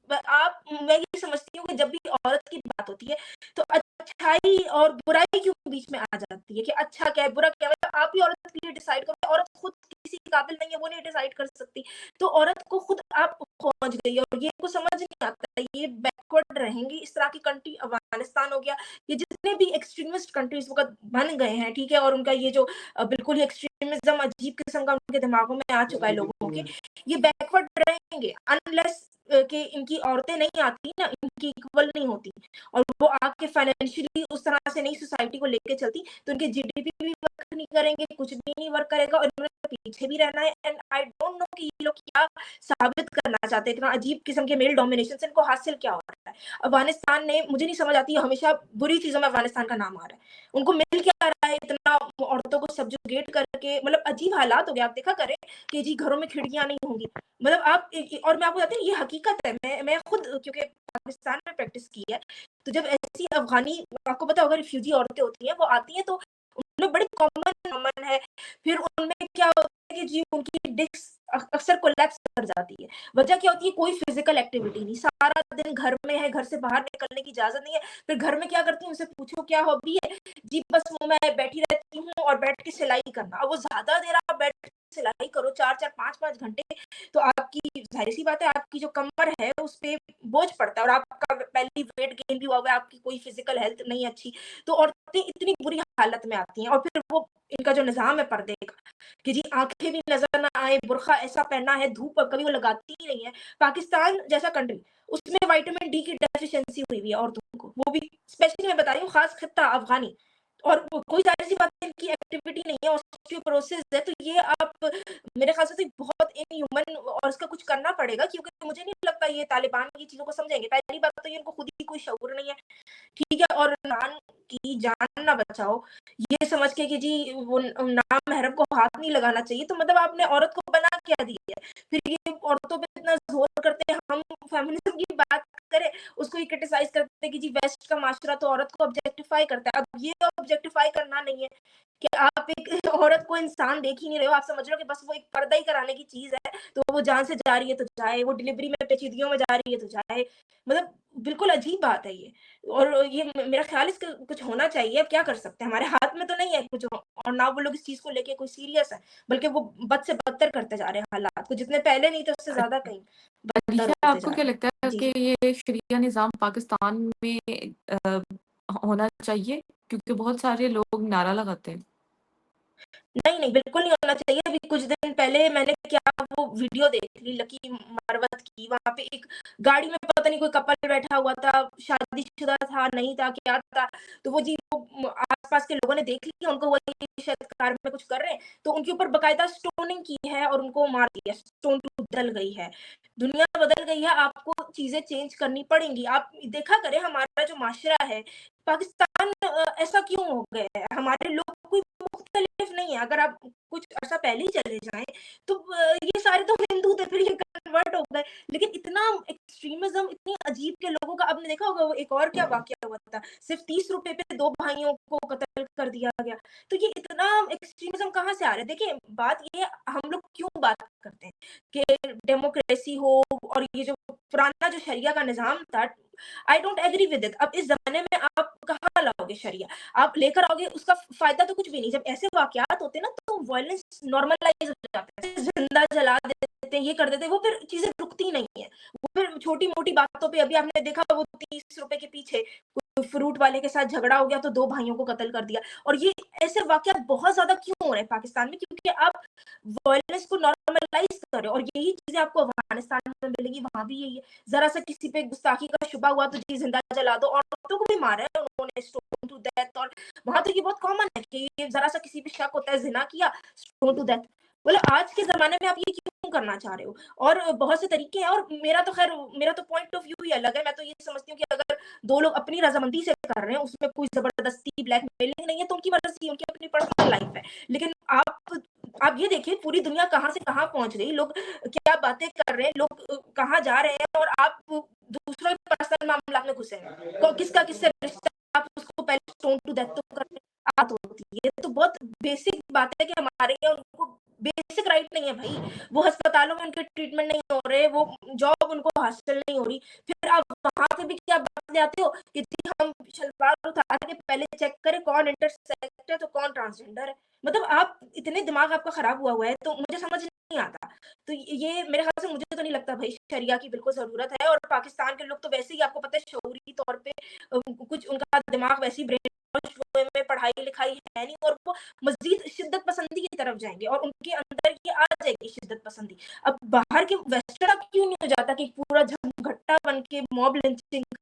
میں یہ سمجھتی ہوں کہ جب بھی عورت کی بات ہوتی ہے تو اچھائی اور برائی کیوں بیچ میں آ جاتی ہے کہ اچھا کیا ہے برا کیا ہے. آپ ہی عورت کے لیے ڈیسائیڈ کرو. عورت خود کسی قابل نہیں ہے, وہ نہیں ڈیسائیڈ کر سکتی. تو عورت کو خود آپ پہنچ گئی اور یہ کو سمجھ نہیں آتا. یہ بیکورڈ رہیں گی. اس طرح کی کنٹری افغانستان ہو گیا, یہ جتنے بھی ایکسٹریمسٹ کنٹریز وقت بن گئے ہیں, ٹھیک ہے, اور ان کا یہ جو بالکل ہی ایکسٹریمزم عجیب قسم کا ان کے دماغوں میں آ چکا ہے لوگوں کے, یہ بیکورڈ رہیں گے انلیس کہ ان کی عورتیں نہیں آتی نا, ان کی اکول نہیں ہوتی, اور وہ آ کے فائنینشلی اس طرح سے نہیں سوسائٹی کو لے کے چلتی, تو ان کے جی ڈی پی بھی ورک نہیں کریں گے, کچھ بھی نہیں ورک کرے گا, اور انہوں نے پیچھے بھی رہنا ہے. اینڈ آئی ڈونٹ نو کہ یہ لوگ کیا ثابت کرنا چاہتے ہیں. اتنا عجیب قسم کے میل ڈومینیشن سے ان کو حاصل کیا ہو رہا ہے. افغانستان نے, مجھے نہیں سمجھ آتی, ہمیشہ بری چیزوں میں افغانستان کا نام آ رہا ہے. ان کو مل کیا رہا ہے اتنا عورتوں کو سبجوگیٹ کر کے, مطلب عجیب حالات ہو گیا. آپ دیکھا کریں کہ جی گھروں میں کھڑکیاں نہیں ہوں گی, مطلب آپ, اور میں آپ کو بتاتی ہوں یہ حقیقت ہے. میں خود کیونکہ پاکستان میں پریکٹس کی ہے, تو جب ایسی افغانی, آپ کو پتا ہوگا ریفیوجی عورتیں ہوتی ہیں, وہ آتی ہیں تو ان میں بڑے کامن ہے. پھر ان میں کیا ہوتا ہے کہ جی ان کی ڈسک اکثر کولیپس کر جاتی ہے. وجہ کیا ہوتی ہے؟ کوئی فزیکل ایکٹیویٹی نہیں, سارا دن گھر میں ہے, گھر سے باہر نکلنے کی اجازت نہیں ہے. پھر گھر میں کیا کرتی ہوں, ان سے پوچھو کیا ہابی ہے, جی بس وہ میں بیٹھی رہتی ہوں اور بیٹھ کے سلائی کرنا. اب وہ زیادہ دیر آپ بیٹھ کے سلائی کرو 4-5 گھنٹے, تو آپ کی ظاہر سی بات ہے آپ کی جو کمر ہے اس پہ بوجھ پڑتا ہے, اور آپ کا پہلی ویٹ گین بھی ہوا ہوا ہے, آپ کی کوئی فزیکل ہیلتھ نہیں اچھی, تو عورتیں اتنی بری حالت میں آتی ہیں. اور پھر وہ ان کا جو نظام ہے پردے کا کہ جی آنکھیں بھی نظر نہ آئے, برقع ایسا پہننا ہے, دھوپ کبھی وہ لگاتی ہی نہیں ہے. پاکستان جیسا کنٹری, اس میں وائٹامن ڈی کی ڈیفیشنسی ہوئی ہوئی ہے عورتوں کو, وہ بھی اسپیشلی میں بتا رہی ہوں خاص خطہ افغانی, اور کوئی ظاہر سی بات ہے ان کی ایکٹیویٹی نہیں ہے, آسٹیوپروسس ہے. تو یہ آپ میرے خیال سے بہت ان ہیومن, اور اس کا کچھ کرنا پڑے گا, کیونکہ مجھے نہیں لگتا یہ طالبان یہ چیزوں کو سمجھیں گے. پہلی بات تو یہ ان کو خود ہی کوئی شعور نہیں ہے, ٹھیک ہے, اور نان کی جان نہ بچاؤ یہ سمجھ کے کہ جی وہ نام محرم کو ہاتھ نہیں لگانا چاہیے, تو مطلب آپ نے عورت کو بنا کیا دیا ہے. پھر یہ عورتوں پہ اتنا زور کرتے ہیں, ہم فیمنزم کی بات کریں اس کو یہ کرٹیسائز کرتے ہیں کہ جی ویسٹ کا معاشرہ تو عورت کو آبجیکٹیفائی کرتا ہے. اب یہ آبجیکٹیفائی کرنا نہیں ہے کہ آپ ایک عورت کو انسان دیکھ ہی نہیں رہے ہو, آپ سمجھ رہے ہو کہ بس وہ ایک پردہ ہی کرانے کی چیز ہے, تو وہ جان سے جا رہی ہے تو جائے, وہ ڈلیوری میں پیچیدگیوں میں جا رہی ہے تو جائے. مطلب بالکل عجیب بات ہے یہ, اور یہ میرا خیال اس کا کچھ ہونا چاہیے. اب کیا کر سکتے ہیں, ہمارے ہاتھ میں تو نہیں ہے کچھ, اور نہ وہ لوگ اس چیز کو لے کے کوئی سیریس ہے, بلکہ وہ بد سے بدتر کرتے جا رہے ہیں حالات کو, جتنے پہلے نہیں تھے اس سے زیادہ کہیں بدتر علیشہ ہوتے آپ کو جا کیا رہے ہیں. لگتا ہے جی کہ یہ شریعہ نظام پاکستان میں ہونا چاہیے؟ کیونکہ بہت سارے لوگ نعرہ لگاتے ہیں. نہیں بالکل نہیں ہونا چاہیے. ابھی کچھ دن پہلے میں نے کیا وہ ویڈیو دیکھ لی لکی مروت کی, وہاں پہ ایک گاڑی میں پتہ نہیں کوئی کپل بیٹھا ہوا تھا, شادی شدہ تھا نہیں تھا کیا تھا, تو وہ جی وہ آس پاس کے لوگوں نے دیکھ لیا, ان کو وہ شاید کار میں کچھ کر رہے ہیں, تو ان کے اوپر باقاعدہ سٹوننگ کی ہے اور ان کو مار دیا, سٹون ٹو بدل گئی ہے. دنیا بدل گئی ہے, آپ کو چیزیں چینج کرنی پڑیں گی. آپ دیکھا کریں ہمارا جو معاشرہ ہے پاکستان ایسا کیوں ہو گیا ہے, ہمارے لوگ کوئی مختلف نہیں ہے. اگر آپ کچھ عرصہ پہلے ہی چلے جائیں تو یہ سارے تو ہندو تھے, پھر یہ کنورٹ ہو گئے, لیکن اتنا ایکسٹریمزم اتنی عجیب کے لوگوں کا. آپ نے دیکھا ہوگا وہ ایک اور کیا واقعہ ہوا تھا, صرف 30 روپے پہ 2 بھائیوں کو قتل کر دیا گیا. تو یہ اتنا ایکسٹریمزم کہاں سے آ رہا ہے؟ دیکھیں بات یہ, ہم لوگ کیوں بات کرتے ہیں کہ ڈیموکریسی ہو, اور یہ جو پرانا جو شریعہ کا نظام تھا, I don't agree with it. اب اس زمانے میں آپ کہاں لاؤ گے شریعہ, آپ لے کر آؤ گے, اس کا فائدہ تو کچھ بھی نہیں. جب ایسے واقعات ہوتے ہیں نا تو وائلنس نارملائز ہو جاتا ہے, زندہ جلا دیتے ہیں, یہ کر دیتے ہیں, وہ پھر چیزیں رکتی نہیں ہیں. وہ پھر چھوٹی موٹی باتوں پہ, ابھی آپ نے دیکھا وہ 30 روپے کے پیچھے فروٹ والے کے ساتھ جھگڑا ہو گیا تو 2 بھائیوں کو قتل کر دیا. اور یہ ایسے واقعات بہت زیادہ کیوں ہو رہے ہیں پاکستان میں؟ کیونکہ آپ وائلنس کو نارملائز کر رہے ہو, اور یہی چیزیں آپ کو افغانستان میں ملے گی, وہاں بھی یہی ہے. ذرا سا کسی پہ گستاخی کا شبہ ہوا تو جی زندہ جلا دو, عورتوں کو بھی مارا ہے انہوں نے اسٹون ٹو ڈیتھ, اور وہاں تو یہ بہت کامن ہے کہ یہ ذرا سا کسی پہ شک ہوتا ہے, زنا کیا اسٹون ٹو ڈیتھ. بولے آج کے زمانے میں آپ یہ کیوں کرنا چاہ رہے ہو؟ اور بہت سے طریقے ہیں, اور میرا تو خیر میرا تو پوائنٹ آف ویو ہی الگ ہے. میں تو یہ سمجھتی ہوں کہ اگر 2 لوگ اپنی رضامندی سے کر رہے ہیں, اس میں کوئی زبردستی بلیک میلنگ نہیں ہے, تو ان کی مرضی, ان کی اپنی پرسنل لائف ہے. لیکن آپ یہ دیکھیں پوری دنیا کہاں سے کہاں پہنچ گئی, لوگ کیا باتیں کر رہے ہیں, لوگ کہاں جا رہے ہیں, اور آپ دوسروں کے پرسنل معاملات میں گھسے ہیں. کس کا کس سے رشتہ, آپ اس کو پہلے اسٹون ٹو ڈیتھ تو کرنے بات ہوتی ہے. یہ تو بہت بیسک بات ہے کہ ہمارے یہاں ان کو بیسک رائٹ نہیں ہے بھائی. وہ ہسپتالوں میں ان کے ٹریٹمنٹ نہیں ہو رہے, وہ جاب ان کو حاصل نہیں ہو رہی, پھر آپ وہاں سے بھی کیا بات آتے ہو کہ جی ہم شلوار اتار کے پہلے چیک کریں کون انٹرسیکس ہے تو کون ٹرانسجینڈر ہے. مطلب آپ اتنے دماغ آپ کا خراب ہوا ہے, تو مجھے سمجھ نہیں آتا. تو یہ میرے خیال سے مجھے تو نہیں لگتا بھائی شریعہ کی بالکل ضرورت ہے. اور پاکستان کے لوگ تو ویسے ہی آپ کو پتہ ہے شعوری طور پہ کچھ ان کا دماغ ویسے ہی برین واش ہوئے میں, پڑھائی لکھائی ہے نہیں, اور وہ مزید شدت پسندی کی طرف جائیں گے, اور ان کے اندر یہ آ جائے گی شدت پسندی. اب باہر کے ویسٹرن اب کیوں نہیں ہو جاتا کہ پورا جھمگھٹا بن کے موب لنچنگ,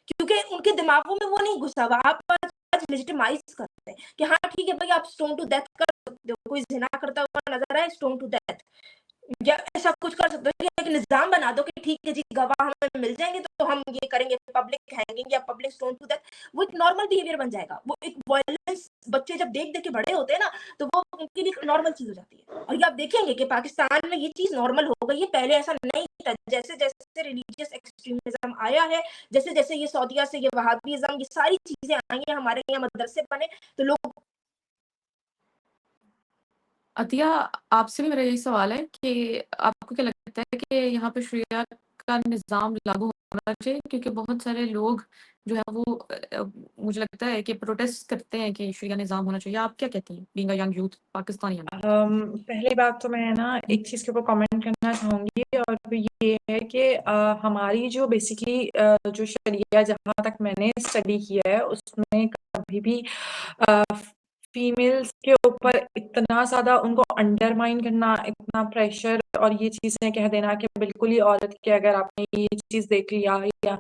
کیونکہ ان کے دماغوں میں وہ نہیں گھسا ہوا. آپ آج لیجیٹمائز کرتے ہیں کہ ہاں ٹھیک ہے بھائی آپ اسٹون ٹو ڈیتھ کر سکتے ہو, کوئی زنا کرتا ہوا نظر آئے اسٹون ٹو ڈیتھ, یا ایسا کچھ کر سکتے ہو, ایک نظام بنا دو کہ ٹھیک ہے جی گواہ ہمیں مل جائیں گے تو ہم یہ کریں گے, پبلک ہینگنگ یا پبلک اسٹون ٹو ڈیتھ. وہ ایک نارمل بہیویئر بن جائے گا. وہ ایک وائلنس بچے جب دیکھ کے بڑے ہوتے ہیں نا, تو وہ ان کے لیے نارمل چیز ہو جاتی ہے. اور یہ آپ دیکھیں گے کہ پاکستان میں یہ چیز نارمل ہو گئی ہے, پہلے ایسا نہیں تھا. جیسے جیسے ریلیجیس ایکسٹریمزم آیا ہے, جیسے جیسے یہ سعودیہ سے یہ وہابیزم, یہ ساری چیزیں آئی ہیں, ہمارے یہاں مدرسے بنے, تو لوگ عطیہ، آپ سے بھی میرا یہی سوال ہے کہ آپ کو کیا لگتا ہے کہ یہاں پہ شریعہ کا نظام لاگو ہونا چاہیے؟ کیونکہ بہت سارے لوگ جو ہے وہ مجھے لگتا ہے کہ پروٹیسٹ کرتے ہیں کہ شریعہ نظام ہونا چاہیے. آپ کیا کہتی ہیں being a young youth, Pakistani young youth? پہلی بات تو میں نا ایک چیز کے اوپر کامنٹ کرنا چاہوں گی، اور وہ یہ ہے کہ ہماری جو بیسکلی جو شریعہ جہاں تک میں نے اسٹڈی کیا ہے اس میں کبھی بھی فیمیلز کے اوپر اتنا زیادہ ان کو انڈرمائن کرنا، اتنا پریشر اور یہ چیزیں کہہ دینا کہ بالکل ہی عورت کے اگر آپ نے یہ چیز دیکھ لیا یا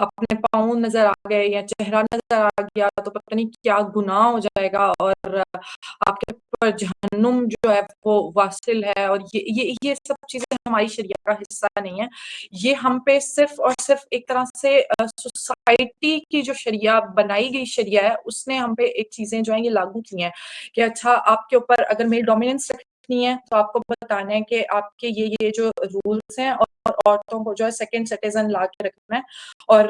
اپنے پاؤں نظر آ گئے یا چہرہ نظر آ گیا تو پتہ نہیں کیا گناہ ہو جائے گا اور آپ کے اوپر جہنم جو ہے وہ واصل ہے. اور یہ سب چیزیں ہماری شریعہ کا حصہ نہیں ہے. یہ ہم پہ صرف اور صرف ایک طرح سے سوسائٹی کی جو شریعہ بنائی گئی شریعہ ہے اس نے ہم پہ ایک چیزیں جو ہیں یہ لاگو کی ہیں کہ اچھا آپ کے اوپر اگر میل ڈومیننس رکھنی ہے تو آپ کو بتانا ہے کہ آپ کے یہ جو رولز ہیں اور عورتوں کو جو ہے سیکنڈ سٹیزن لا کے رکھنا ہے اور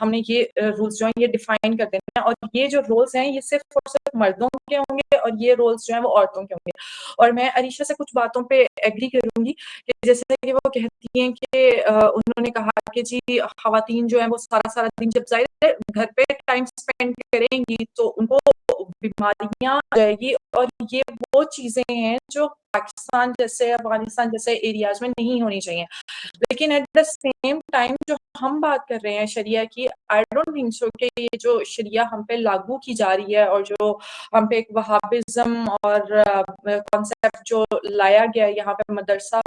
ہم نے یہ رولز جو ہیں یہ ڈیفائن کر دینا ہے. اور یہ جو رولز ہیں یہ صرف اور صرف مردوں کے ہوں گے اور یہ رولز جو ہیں وہ عورتوں کے ہوں گے. اور میں عریشہ سے کچھ باتوں پہ ایگری کروں گی کہ جیسے کہ وہ کہتی ہیں کہ انہوں نے کہا کہ جی خواتین جو ہیں وہ سارا دن جب ظاہر ہے گھر پہ ٹائم اسپینڈ کریں گی تو ان کو بیماریاں آ جائے گی. اور یہ وہ چیزیں ہیں جو پاکستان جیسے افغانستان جیسے ایریاز میں نہیں ہونی چاہیے. لیکن ایٹ دا سیم ٹائم جو ہم بات کر رہے ہیں شریعہ کی، آئی ڈونٹ تھنک سو کہ یہ جو شریعہ ہم پہ لاگو کی جا رہی ہے اور جو ہم پہ ایک وہابزم اور کانسیپٹ جو لایا گیا ہے یہاں پہ مدرسہ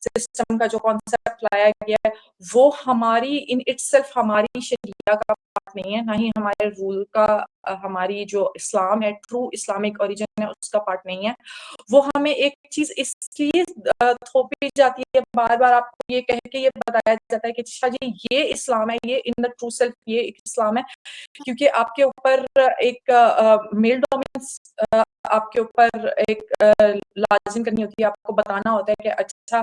سسٹم کا جو کانسیپٹ لایا گیا ہے وہ ہماری ان اٹ سیلف ہماری شریعہ کا پارٹ نہیں ہے، نہ ہی ہمارے رول کا، ہماری جو اسلام ہے ٹرو اسلامک اوریجن ہے اس کا پارٹ نہیں ہے. وہ ہمیں ایک چیز اس لیے تھوپی جاتی ہے بار بار، آپ کو یہ کہہ کے یہ بتایا جاتا ہے کہ اچھا جی یہ اسلام ہے، یہ ان دا ٹرو سیلف یہ ایک اسلام ہے، کیونکہ آپ کے اوپر ایک میل ڈومیننس آپ کے اوپر ایک لازم کرنی ہوتی ہے. آپ کو بتانا ہوتا ہے کہ اچھا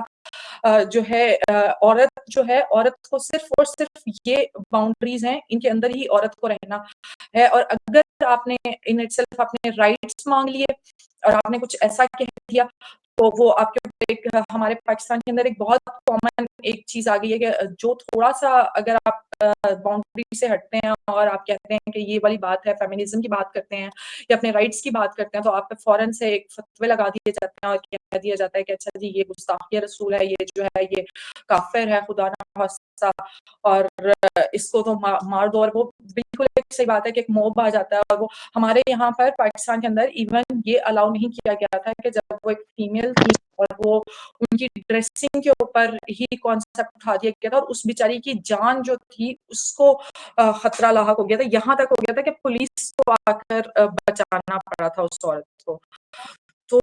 جو ہے عورت کو صرف اور صرف یہ باؤنڈریز ہیں، ان کے اندر ہی عورت کو رہنا ہے. اور اگر آپ نے ان اٹ سیلف اپنے رائٹس مانگ لیے اور آپ نے کچھ ایسا کہہ دیا تو وہ آپ کے اوپر ایک ہمارے پاکستان کے اندر ایک بہت کامن ایک چیز آ گئی ہے کہ جو تھوڑا سا اگر آپ باؤنڈری سے ہٹتے ہیں اور آپ کہتے ہیں کہ یہ والی بات ہے، فیمنزم کی بات کرتے ہیں یا اپنے رائٹس کی بات کرتے ہیں تو آپ پہ فوراً سے ایک فتوے لگا دیے جاتے ہیں اور کہہ دیا جاتا ہے کہ اچھا جی یہ گستاخی رسول ہے، یہ جو ہے یہ کافر ہے خدا نہ خواستہ اور اس کو تو مار دو. اور وہ بالکل ایک صحیح بات ہے کہ ایک موب آ جاتا ہے. اور وہ ہمارے یہاں پر پاکستان کے اندر ایون یہ الاؤ نہیں کیا گیا تھا کہ جب وہ ایک فیمیل تھی اور وہ ان کی ڈریسنگ کے اوپر ہی کانسیپٹ اٹھا دیا گیا تھا اور اس بیچاری کی جان جو تھی اس کو خطرہ لاحق ہو گیا تھا. یہاں تک ہو گیا تھا کہ پولیس کو آ کر بچانا پڑا تھا اس عورت کو. تو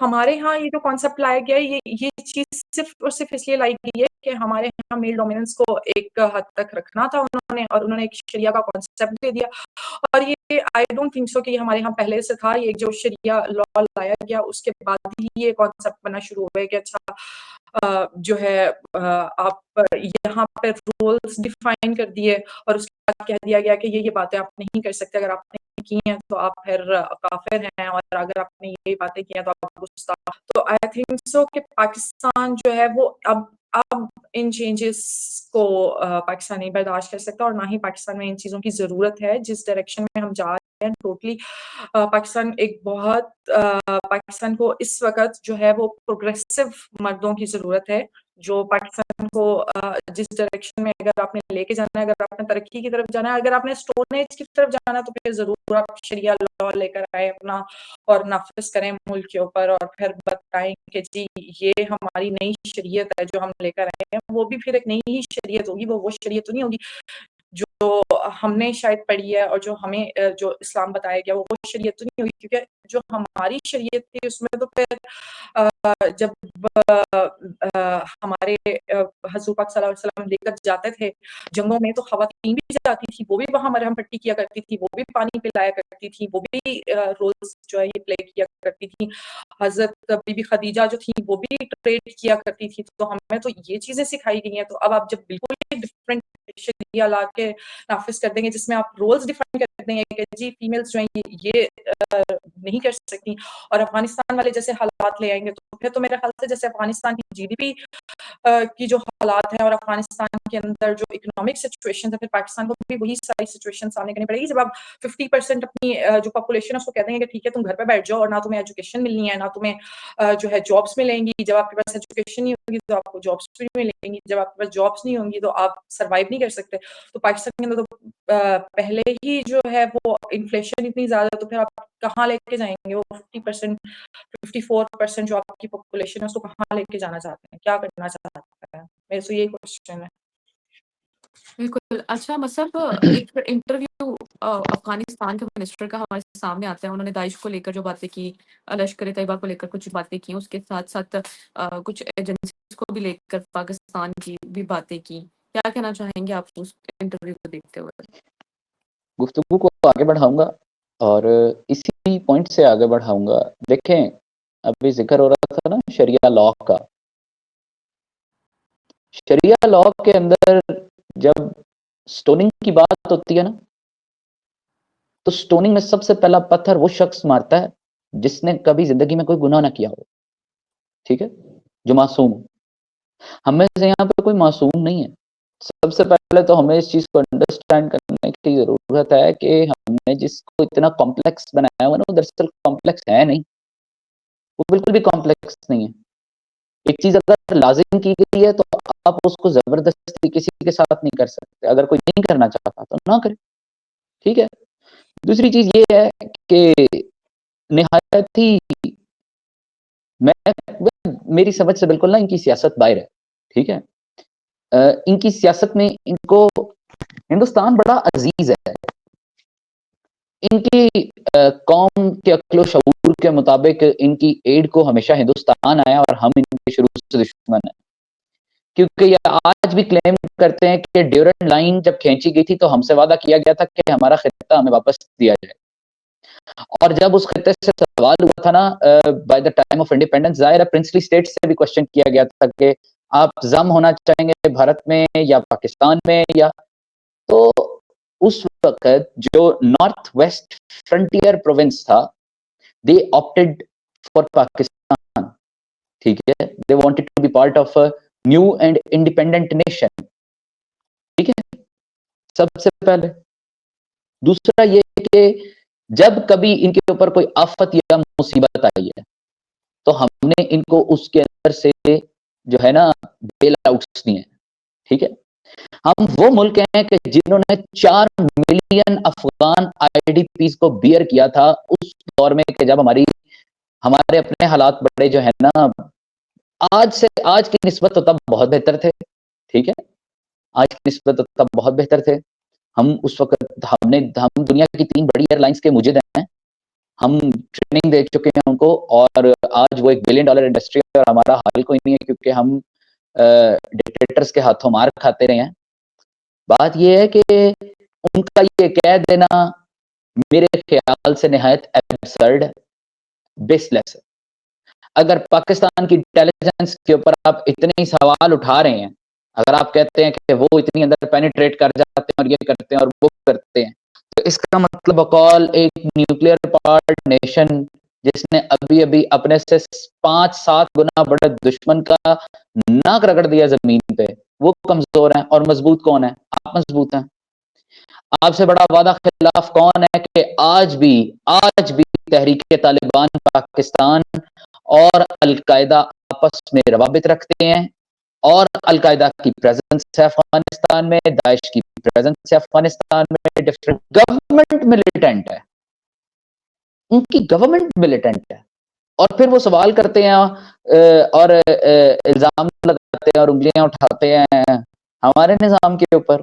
ہمارے ہاں یہ جو کانسیپٹ لایا گیا ہے یہ چیز صرف اور صرف اس لیے لائی گئی ہے کہ ہمارے یہاں میل ڈومیننس کو ایک حد تک رکھنا تھا انہوں نے ایک شریعہ کا کانسیپٹ دے دیا. اور یہ آئی ڈونٹ تھنک سو کہ یہ ہمارے یہاں پہلے سے تھا. یہ جو شریعہ لا لایا گیا اس کے بعد ہی یہ کانسیپٹ بننا شروع ہوا ہے کہ اچھا جو ہے آپ یہاں پہ رولز ڈیفائن کر دیے اور اس کے بعد کہہ دیا گیا کہ یہ باتیں آپ نہیں کر سکتے، اگر آپ نے کی ہیں تو آپ پھر کافر ہیں اور اگر آپ نے یہ باتیں کی ہیں تو آپ گستاخ. تو آئی تھنک سو کہ پاکستان جو ہے وہ اب ان چینجز کو پاکستان نہیں برداشت کر سکتا اور نہ ہی پاکستان میں ان چیزوں کی ضرورت ہے. جس ڈائریکشن میں ہم جا رہے ہیں ٹوٹلی پاکستان ایک بہت پاکستان کو اس وقت جو ہے وہ پروگریسو مردوں کی ضرورت ہے جو پاکستان کو جس ڈائریکشن میں اگر آپ نے لے کے جانا ہے، اگر آپ نے ترقی کی طرف جانا ہے، اگر آپ نے اسٹون ایج کی طرف جانا ہے تو پھر ضرور آپ شریعہ لا لے کر آئے اپنا اور نافذ کریں ملک کے اوپر اور پھر بتائیں کہ جی یہ ہماری نئی شریعت ہے جو ہم لے کر آئے ہیں. وہ بھی پھر ایک نئی ہی شریعت ہوگی، وہ شریعت تو نہیں ہوگی جو ہم نے شاید پڑھی ہے اور جو ہمیں جو اسلام بتایا گیا وہ شریعت تو نہیں ہوگی. کیونکہ جو ہماری شریعت تھی اس میں تو پھر جب ہمارے حضور پاک صلی اللہ علیہ وسلم لے کر جاتے تھے جنگوں میں تو خواتین بھی جاتی تھی، وہ بھی وہاں مرہم پٹی کیا کرتی تھی، وہ بھی پانی پلایا کرتی تھی، وہ بھی رولز جو ہے یہ پلے کیا کرتی تھی. حضرت بی بی خدیجہ جو تھی وہ بھی ٹریڈ کیا کرتی تھی. تو ہمیں تو یہ چیزیں سکھائی گئی ہیں. تو اب آپ جب بالکل ہی ڈفرینٹ شریعہ لا کے نافذ کر دیں گے جس میں آپ رولز ڈیفائن کر دیں گے کہ جی فیمیلز جو ہیں یہ نہیں کر سکتی اور افغانستان والے جیسے حالات لے آئیں گے تو پھر تو میرے خیال سے جیسے افغانستان کی جی ڈی پی کی جو حالات ہیں اور افغانستان کے اندر جو اکنامک سچویشن ہے پھر پاکستان کو بھی وہی ساری سچویشن سامنے کرنی پڑے گی. جب آپ 50% اپنی جو پاپولیشن ہے اس کو کہہ دیں گے کہ ٹھیک ہے تم گھر پہ بیٹھ جاؤ اور نہ تمہیں ایجوکیشن ملنی ہے نہ تمہیں جو ہے جابس ملیں گی. جب آپ کے پاس ایجوکیشن نہیں ہوگی تو آپ کو جابس بھی ملیں گی. جب آپ کے پاس جابس نہیں ہوں گی تو آپ سروائیو نہیں کر سکتے. تو پاکستان کے اندر تو پہلے ہی جو ہے وہ انفلیشن اتنی زیادہ ہے تو پھر آپ کہاں لے کے جائیں گے وہ 50% 54% جو آپ کی پاپولیشن ہے اس کو کہاں لے کے جانا چاہتے ہیں, کیا کرنا چاہتے ہیں؟ میرے سے یہی کوشچن ہے. بالکل. اچھا مصعب, ایک انٹرویو افغانستان کے منسٹر کا ہمارے سامنے آتا ہے. انہوں نے داعش کو لے کر جو باتیں کی, لشکر طیبہ کو لے کر کچھ باتیں کی, اس کے ساتھ ساتھ کچھ ایجنسیز کو بھی لے کر پاکستان کی بھی باتیں کی. کیا کہنا چاہیں گے آپ اس انٹرویو کو دیکھتے ہوئے؟ گفتگو کو آگے بڑھاؤں گا اور اسی پوائنٹ سے آگے بڑھاؤں گا. دیکھیں ابھی ذکر ہو رہا تھا نا شریعہ لا کا. شریعہ لا کے اندر جب سٹوننگ کی بات ہوتی ہے نا تو سٹوننگ میں سب سے پہلا پتھر وہ شخص مارتا ہے جس نے کبھی زندگی میں کوئی گناہ نہ کیا ہو, ٹھیک ہے, جو معصوم. ہم میں سے یہاں پہ کوئی معصوم نہیں ہے. سب سے پہلے تو ہمیں اس چیز کو انڈرسٹینڈ کرنے کی ضرورت ہے کہ ہم نے جس کو اتنا کمپلیکس بنایا ہوا نا وہ دراصل کمپلیکس ہے نہیں, وہ بالکل بھی کمپلیکس نہیں ہے. ایک چیز اگر لازم کی گئی ہے تو آپ اس کو زبردستی کسی کے ساتھ نہیں کر سکتے. اگر کوئی نہیں کرنا چاہتا تو نہ کرے, ٹھیک ہے. دوسری چیز یہ ہے کہ نہایت ہی میری سمجھ سے بالکل نا ان کی سیاست باہر ہے, ٹھیک ہے. ان کی سیاست میں ان کو ہندوستان بڑا عزیز ہے. ان کی قوم کے عقل و شعور کے مطابق ان کی ایڈ کو ہمیشہ ہندوستان آیا اور ہم ان کے شروع سے دشمن ہیں, کیونکہ یہ آج بھی کلیم کرتے ہیں کہ ڈیورنٹ لائن جب کھینچی گئی تھی تو ہم سے وعدہ کیا گیا تھا کہ ہمارا خطہ ہمیں واپس دیا جائے. اور جب اس خطے سے سوال ہوا تھا نا by the time of independence, ظاہر ہے پرنسلی اسٹیٹ سے بھی کوشچن کیا گیا تھا کہ آپ ضم ہونا چاہیں گے بھارت میں یا پاکستان میں, یا تو اس وقت جو نارتھ ویسٹ فرنٹیئر پروونس تھا دے آپٹڈ فار پاکستان, ٹھیک ہے. They wanted to be part of new and independent nation, ٹھیک ہے, سب سے پہلے. دوسرا یہ کہ جب کبھی ان کے اوپر کوئی آفت یا مصیبت آئی ہے تو ہم نے ان کو اس کے اندر سے جو ہے نا بیل آؤٹس دیے ہیں, ٹھیک ہے. ہم وہ ملک ہیں کہ جنہوں نے 4 million Afghan I D Ps کو بیئر کیا تھا اس دور میں کہ جب ہمارے اپنے حالات بڑے جو ہے نا آج کی نسبت تو تب بہت بہتر تھے, ٹھیک ہے. آج کی نسبت تو تب بہت بہتر تھے. ہم اس وقت ہم دنیا کی 3 بڑی ایئر لائنس کے مجد ہیں. ہم ٹریننگ دے چکے ہیں ان کو اور آج وہ $1 بلین انڈسٹری ہے اور ہمارا حال کوئی نہیں ہے کیونکہ ہم ڈکٹیٹرز کے ہاتھوں مار کھاتے رہے ہیں. بات یہ ہے کہ ان کا یہ کہہ دینا میرے خیال سے نہایت ایبسرڈ, بیس لیس ہے. اگر پاکستان کی انٹیلیجنس کے اوپر آپ اتنے ہی سوال اٹھا رہے ہیں, اگر آپ کہتے ہیں کہ وہ اتنی اندر پینیٹریٹ کر جاتے ہیں اور یہ کرتے ہیں اور وہ کرتے ہیں, تو اس کا مطلب بقول ایک نیوکلیئر پاورڈ نیشن جس نے ابھی اپنے سے 5-7 گنا بڑے دشمن کا ناک رگڑ دیا زمین پہ, وہ کمزور ہیں اور مضبوط کون ہے؟ آپ مضبوط ہیں. آپ سے بڑا وعدہ خلاف کون ہے کہ آج بھی تحریک طالبان پاکستان اور القاعدہ آپس میں روابط رکھتے ہیں اور القاعدہ کی پریزنس ہے افغانستان میں, داعش کی پریزنس ہے افغانستان میں, ڈفرنٹ گورنمنٹ ملیٹنٹ ہے, ان کی گورنمنٹ ملیٹنٹ ہے. اور پھر وہ سوال کرتے ہیں اور الزام لگاتے ہیں اور انگلیاں اٹھاتے ہیں ہمارے نظام کے اوپر.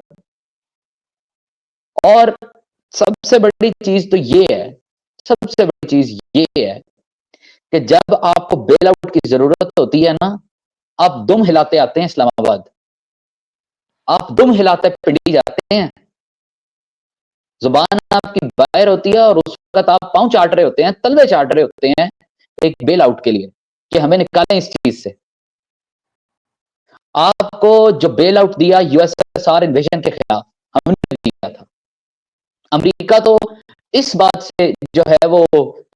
اور سب سے بڑی چیز تو یہ ہے کہ جب آپ کو بیل آؤٹ کی ضرورت ہوتی ہے نا, آپ دم ہلاتے آتے ہیں اسلام آباد, آپ دم ہلاتے پنڈی جاتے ہیں, زبان آپ کی باہر ہوتی ہے اور اس وقت آپ پاؤں چاٹ رہے ہوتے ہیں, تلوے چاٹ رہے ہوتے ہیں ایک بیل آؤٹ کے لیے کہ ہمیں نکالیں اس چیز سے. آپ کو جو بیل آؤٹ دیا U S S R invasion کے خلاف ہم نے دیا تھا, امریکہ تو اس بات سے جو ہے وہ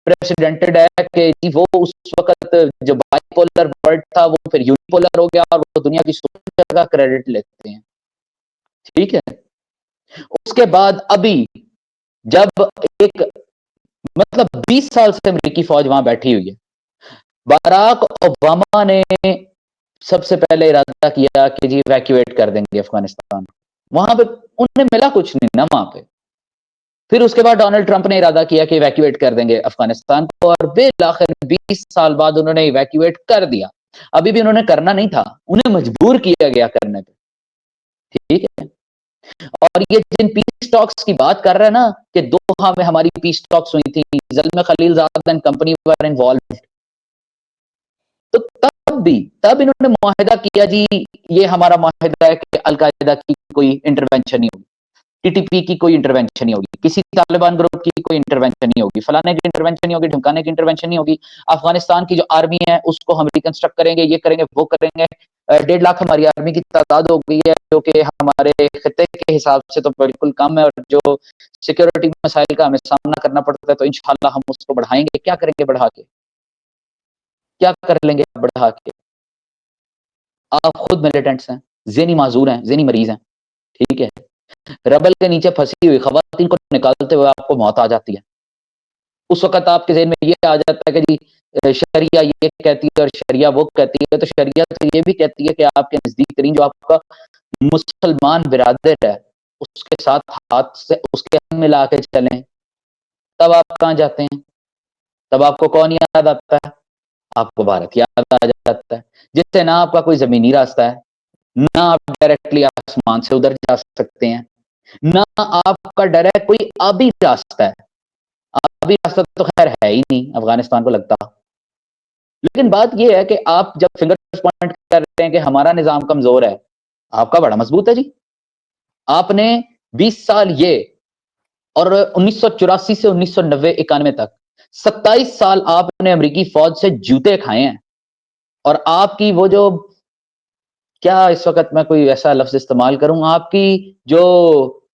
پریسیڈنٹڈ ہے کہ جی وہ اس وقت جو بائی پولر ورلڈ تھا وہ پھر یونیپولر ہو گیا اور وہ دنیا کی سب جگہ کریڈٹ لیتے ہیں. ٹھیک ہے. اس کے بعد ابھی جب ایک مطلب 20 سال سے امریکی فوج وہاں بیٹھی ہوئی ہے. باراک اوباما نے سب سے پہلے ارادہ کیا کہ جی ایویکویٹ کر دیں گے افغانستان. وہاں پہ انہیں ملا کچھ نہیں نا وہاں پہ. پھر اس کے بعد ڈونلڈ ٹرمپ نے ارادہ کیا کہ ایویکویٹ کر دیں گے افغانستان کو اور بالآخر 20 سال بعد انہوں نے ایویکویٹ کر دیا. ابھی بھی انہوں نے کرنا نہیں تھا, انہیں مجبور کیا گیا کرنے پہ. ٹھیک ہے. اور یہ جن پیس ٹاکس کی بات کر رہے ہیں نا کہ دوحہ میں ہماری پیس ٹاکس ہوئی تھی, زلمے خلیل زاد اینڈ کمپنی ور انوالوڈ, تو تب انہوں نے معاہدہ کیا جی یہ ہمارا معاہدہ ہے کہ القاعدہ کی کوئی انٹرونشن نہیں ہوگی, ٹی ٹی پی کی کوئی انٹرونشن نہیں ہوگی, کسی طالبان گروپ کی کوئی انٹرونشن نہیں ہوگی, فلانے کی انٹرونشن نہیں ہوگی, ڈھمکانے کی انٹرونشن نہیں ہوگی. افغانستان کی جو آرمی ہے اس کو ہم ریکنسٹرکٹ کریں گے, یہ کریں گے, وہ کریں گے. 1.5 لاکھ ہماری آرمی کی تعداد ہو گئی ہے جو کہ ہمارے خطے کے حساب سے تو بالکل کم ہے, اور جو سیکورٹی مسائل کا ہمیں سامنا کرنا پڑتا ہے تو انشاءاللہ ہم اس کو بڑھائیں گے. کیا کریں گے بڑھا کے, کیا کر لیں گے بڑھا کے؟ آپ خود ملیٹنٹس ہیں, ذہنی معذور ہیں, ذہنی مریض ہیں. ٹھیک ہے. ربل کے نیچے پھنسی ہوئی خواتین کو نکالتے ہوئے آپ کو موت آ جاتی ہے. اس وقت آپ کے ذہن میں یہ آ جاتا ہے کہ جی شریعہ یہ کہتی ہے اور شریعہ وہ کہتی ہے, تو شریعہ تو یہ بھی کہتی ہے کہ آپ کے نزدیک ترین جو آپ کا مسلمان برادر ہے اس کے ساتھ ہاتھ سے اس کے ہاتھ ملا کے چلیں. تب آپ کہاں جاتے ہیں؟ تب آپ کو کون یاد آتا ہے؟ آپ کو بھارت یاد آ جاتا ہے, جس سے نہ آپ کا کوئی زمینی راستہ ہے, نہ آپ ڈائریکٹلی آسمان سے ادھر جا سکتے ہیں, نہ آپ کا ڈائریکٹ کوئی آبی راستہ ہے. آبی راستہ تو خیر ہے ہی نہیں افغانستان کو لگتا. لیکن بات یہ ہے کہ آپ جب فنگر پوائنٹ کر رہے ہیں کہ ہمارا نظام کمزور ہے, آپ کا بڑا مضبوط ہے جی. آپ نے 20 سال یہ اور 1984 سے 1990-91 تک 27 سال آپ نے امریکی فوج سے جوتے کھائے ہیں. اور آپ کی وہ جو کیا اس وقت میں کوئی ایسا لفظ استعمال کروں, آپ کی جو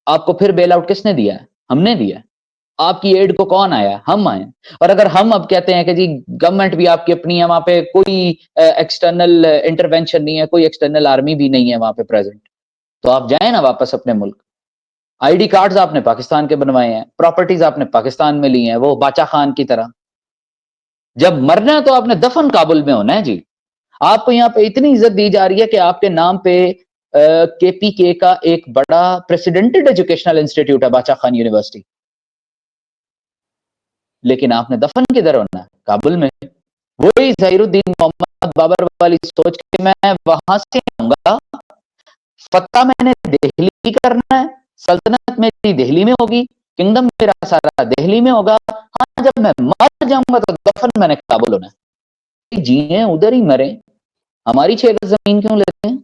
آپ کو پھر بیل آؤٹ کس نے دیا ہے؟ ہم نے دیا. آپ کی ایڈ کو کون آیا؟ ہم آئے. اور اگر ہم اب کہتے ہیں کہ جی گورنمنٹ بھی آپ کی اپنی ہے, وہاں پہ کوئی ایکسٹرنل انٹرونشن نہیں ہے, کوئی ایکسٹرنل آرمی بھی نہیں ہے وہاں پہ پریزنٹ, تو آپ جائیں نا واپس اپنے ملک. آئی ڈی کارڈز آپ نے پاکستان کے بنوائے ہیں, پراپرٹیز آپ نے پاکستان میں لی ہیں, وہ باچا خان کی طرح. جب مرنا ہے تو آپ نے دفن کابل میں ہونا ہے جی. آپ کو یہاں پہ اتنی عزت دی جا رہی ہے کہ آپ کے نام پہ کے پی کے کا ایک بڑا پریسیڈنٹڈ ایجوکیشنل انسٹیٹیوٹ ہے, باچا خان یونیورسٹی, لیکن آپ نے دفن کدھر ہونا ہے؟ کابل میں. وہی ظہیر الدین محمد بابر والی سوچ کے میں وہاں سے آؤں گا, فتح میں نے دہلی کرنا ہے, سلطنت میری دہلی میں ہوگی, کنگڈم میرا سارا دہلی میں ہوگا. ہاں جب میں مر جاؤں گا تو دفن میں نے کابل ہونا ہے. جیئیں ادھر ہی مریں, ہماری 6 گز زمین کیوں لیتے ہیں؟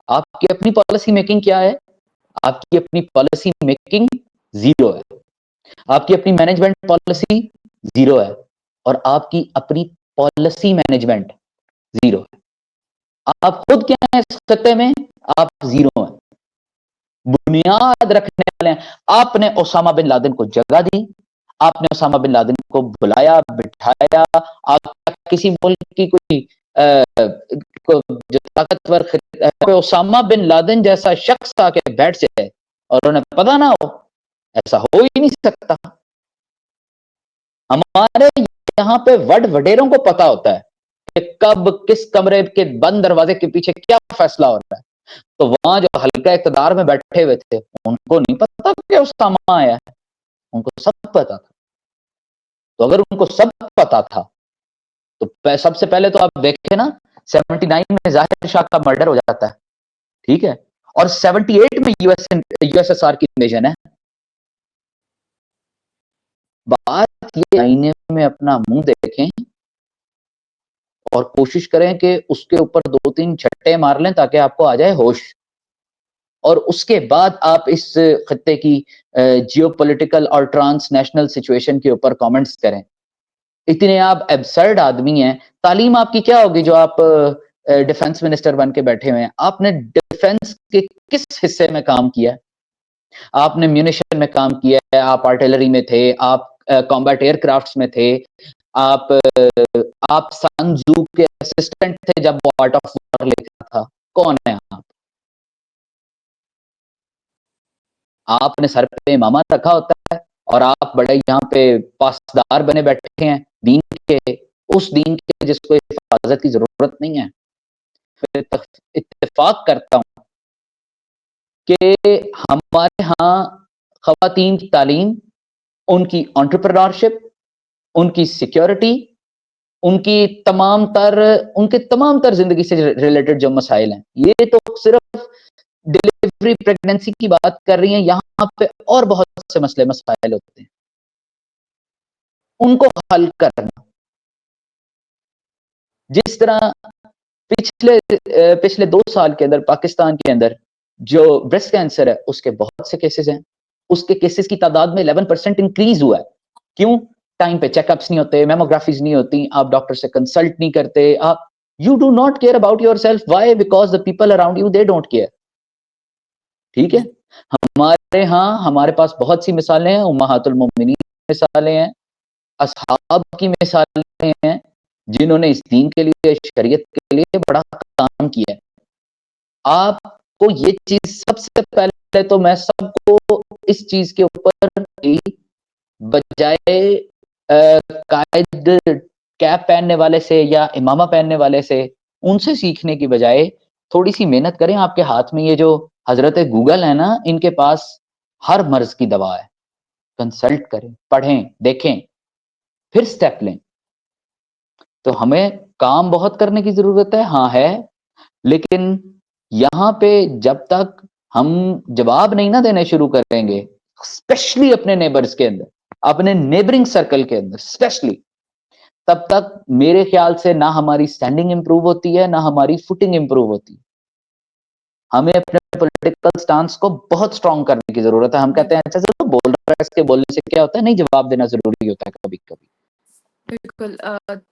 آپ کی اپنی پالیسی میکنگ کیا ہے؟ آپ کی اپنی پالیسی میکنگ زیرو ہے. آپ کی اپنی مینجمنٹ پالیسی زیرو ہے, اور آپ کی اپنی پالیسی مینجمنٹ زیرو ہے. آپ خود کیا ہیں اس خطے میں؟ آپ زیرو ہیں, بنیاد رکھنے والے ہیں. آپ نے اسامہ بن لادن کو جگہ دی, آپ نے اسامہ بن لادن کو بلایا بٹھایا. آپ کسی ملک کی کوئی جو طاقتور اسامہ بن لادن جیسا شخص آ کے بیٹھ جائے اور انہیں پتا نہ ہو, ایسا ہو ہی نہیں سکتا. ہمارے یہاں پہ وڈیروں کو پتا ہوتا ہے کہ کب کس کمرے کے بند دروازے کے پیچھے کیا فیصلہ ہو رہا ہے. تو وہاں جو حلقہ اقتدار میں بیٹھے ہوئے تھے ان کو نہیں پتا کہ اسامہ آیا ہے, ان کو سب پتا تھا. تو اگر ان کو سب پتا تھا تو سب سے پہلے تو آپ دیکھیں نا 79 میں ظاہر شاہ کا مرڈر ہو جاتا ہے, ٹھیک ہے, اور 78 میں یو ایس ایس آر کی انویژن ہے. بات یہ آئینے میں اپنا منہ دیکھیں اور کوشش کریں کہ اس کے اوپر 2-3 چھٹے مار لیں تاکہ آپ کو آ جائے ہوش, اور اس کے بعد آپ اس خطے کی جیو پولیٹیکل اور ٹرانس نیشنل سچویشن کے اوپر کامنٹس کریں. اتنے آپ ایبسرڈ آدمی ہیں. تعلیم آپ کی کیا ہوگی جو آپ ڈیفنس منسٹر بن کے بیٹھے ہوئے ہیں؟ آپ نے ڈیفنس کے کس حصے میں کام کیا؟ آپ نے میونیشن میں کام کیا ہے, آپ آرٹلری میں تھے, آپ کمبیٹ ایئر کرافٹس میں تھے, آپ سن زو کے اسسٹنٹ تھے جب وہ آرٹ آف وار لکھا تھا. کون ہے آپ؟ آپ نے سر پہ امامہ رکھا ہوتا ہے اور آپ بڑے یہاں پہ پاسدار بنے بیٹھے ہیں دین کے, اس دین کے جس کو حفاظت کی ضرورت نہیں ہے. پھر اتفاق کرتا ہوں کہ ہمارے ہاں خواتین کی تعلیم, ان کی انٹرپرنورشپ, ان کی سیکیورٹی, ان کے تمام تر زندگی سے ریلیٹڈ جو مسائل ہیں, یہ تو صرف ڈیلیوری پریگننسی کی بات کر رہی ہیں, یہاں پہ اور بہت سے مسائل ہوتے ہیں, ان کو حل کرنا. جس طرح پچھلے 2 سال کے اندر پاکستان کے اندر جو بریسٹ کینسر ہے اس کے بہت سے کیسز ہیں, اس کے کیسز کی تعداد میں 11% انکریز ہوا ہے. کیوں؟ ٹائم پہ چیک اپس نہیں ہوتے, میموگرافیز نہیں ہوتی, آپ ڈاکٹر سے کنسلٹ نہیں کرتے, آپ you do not care about yourself. Why? Because the people around you they don't care. ٹھیک ہے, ہمارے ہاں ہمارے پاس بہت سی مثالیں ہیں, امہات المومنین کی مثالیں ہیں, اصحاب کی مثالیں ہیں, جنہوں نے اس دین کے لیے, شریعت کے لیے بڑا کام کیا ہے. آپ کو یہ چیز سب سے پہلے تو میں سب کو اس چیز کے اوپر بجائے قائد کیپ پہننے والے سے یا امامہ پہننے والے سے ان سے سیکھنے کی بجائے تھوڑی سی محنت کریں. آپ کے ہاتھ میں یہ جو حضرت گوگل ہے نا, ان کے پاس ہر مرض کی دوا ہے. کنسلٹ کریں, پڑھیں, دیکھیں, پھر سٹیپ لیں. تو ہمیں کام بہت کرنے کی ضرورت ہے, ہاں ہے, لیکن یہاں پہ جب تک ہم جواب نہیں نہ دینے شروع کریں گے, اسپیشلی اپنے نیبرز کے اندر, اپنے نیبرنگ سرکل کے اندر اسپیشلی, تب تک میرے خیال سے نہ ہماری سٹینڈنگ امپروو ہوتی ہے, نہ ہماری فوٹنگ امپروو ہوتی ہے. ہمیں اپنے پولیٹیکل سٹانس کو بہت اسٹرانگ کرنے کی ضرورت ہے. ہم کہتے ہیں اچھا چلو بول رہا ہے, اس کے بولنے سے کیا ہوتا ہے, نہیں, جواب دینا ضروری ہوتا ہے کبھی کبھی. بالکل.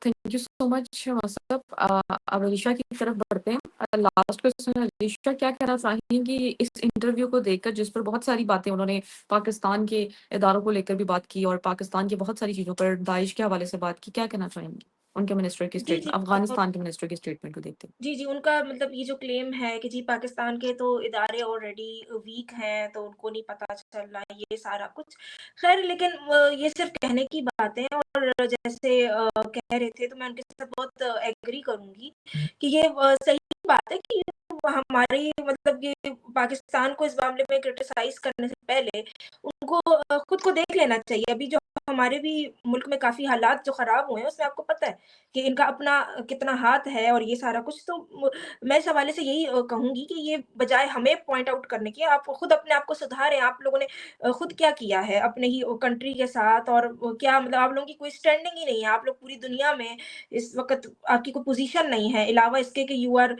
تھینک یو سو مچ مصطف. اب علیشا کی طرف بڑھتے ہیں. لاسٹ کوسچن, علیشا کیا کہنا چاہیں گی اس انٹرویو کو دیکھ کر, جس پر بہت ساری باتیں انہوں نے پاکستان کے اداروں کو لے کر بھی بات کی اور پاکستان کی بہت ساری چیزوں پر داعش کے حوالے سے بات کی, کیا کہنا چاہیں گی ان کے منسٹر کی جی جی اسٹیٹمنٹ, افغانستان کے منسٹر کی اسٹیٹمنٹ کو دیکھتے جی جی ان کا مطلب یہ جو کلیم ہے کہ جی پاکستان کے تو ادارے آلریڈی ویک ہیں تو ان کو نہیں پتہ چل رہا ہے یہ سارا کچھ. خیر, لیکن یہ صرف کہنے کی باتیں ہیں, اور جیسے کہہ رہے تھے تو میں ان کے ساتھ بہت ایگری کروں گی کہ یہ صحیح بات ہے کہ ہماری مطلب یہ پاکستان کو اس معاملے میں کرٹیسائز کرنے سے پہلے ان کو خود کو دیکھ لینا چاہیے. ابھی جو ہمارے بھی ملک میں کافی حالات جو خراب ہوئے ہیں اس میں آپ کو پتہ ہے کہ ان کا اپنا کتنا ہاتھ ہے اور یہ سارا کچھ. تو میں اس حوالے سے یہی کہوں گی کہ یہ بجائے ہمیں پوائنٹ آؤٹ کرنے کے, آپ خود اپنے آپ کو سدھاریں. آپ لوگوں نے خود کیا کیا ہے اپنے ہی کنٹری کے ساتھ, اور کیا مطلب آپ لوگوں کی کوئی اسٹینڈنگ ہی نہیں ہے. آپ لوگ پوری دنیا میں اس وقت آپ کی کوئی پوزیشن نہیں ہے علاوہ اس کے کہ یو آر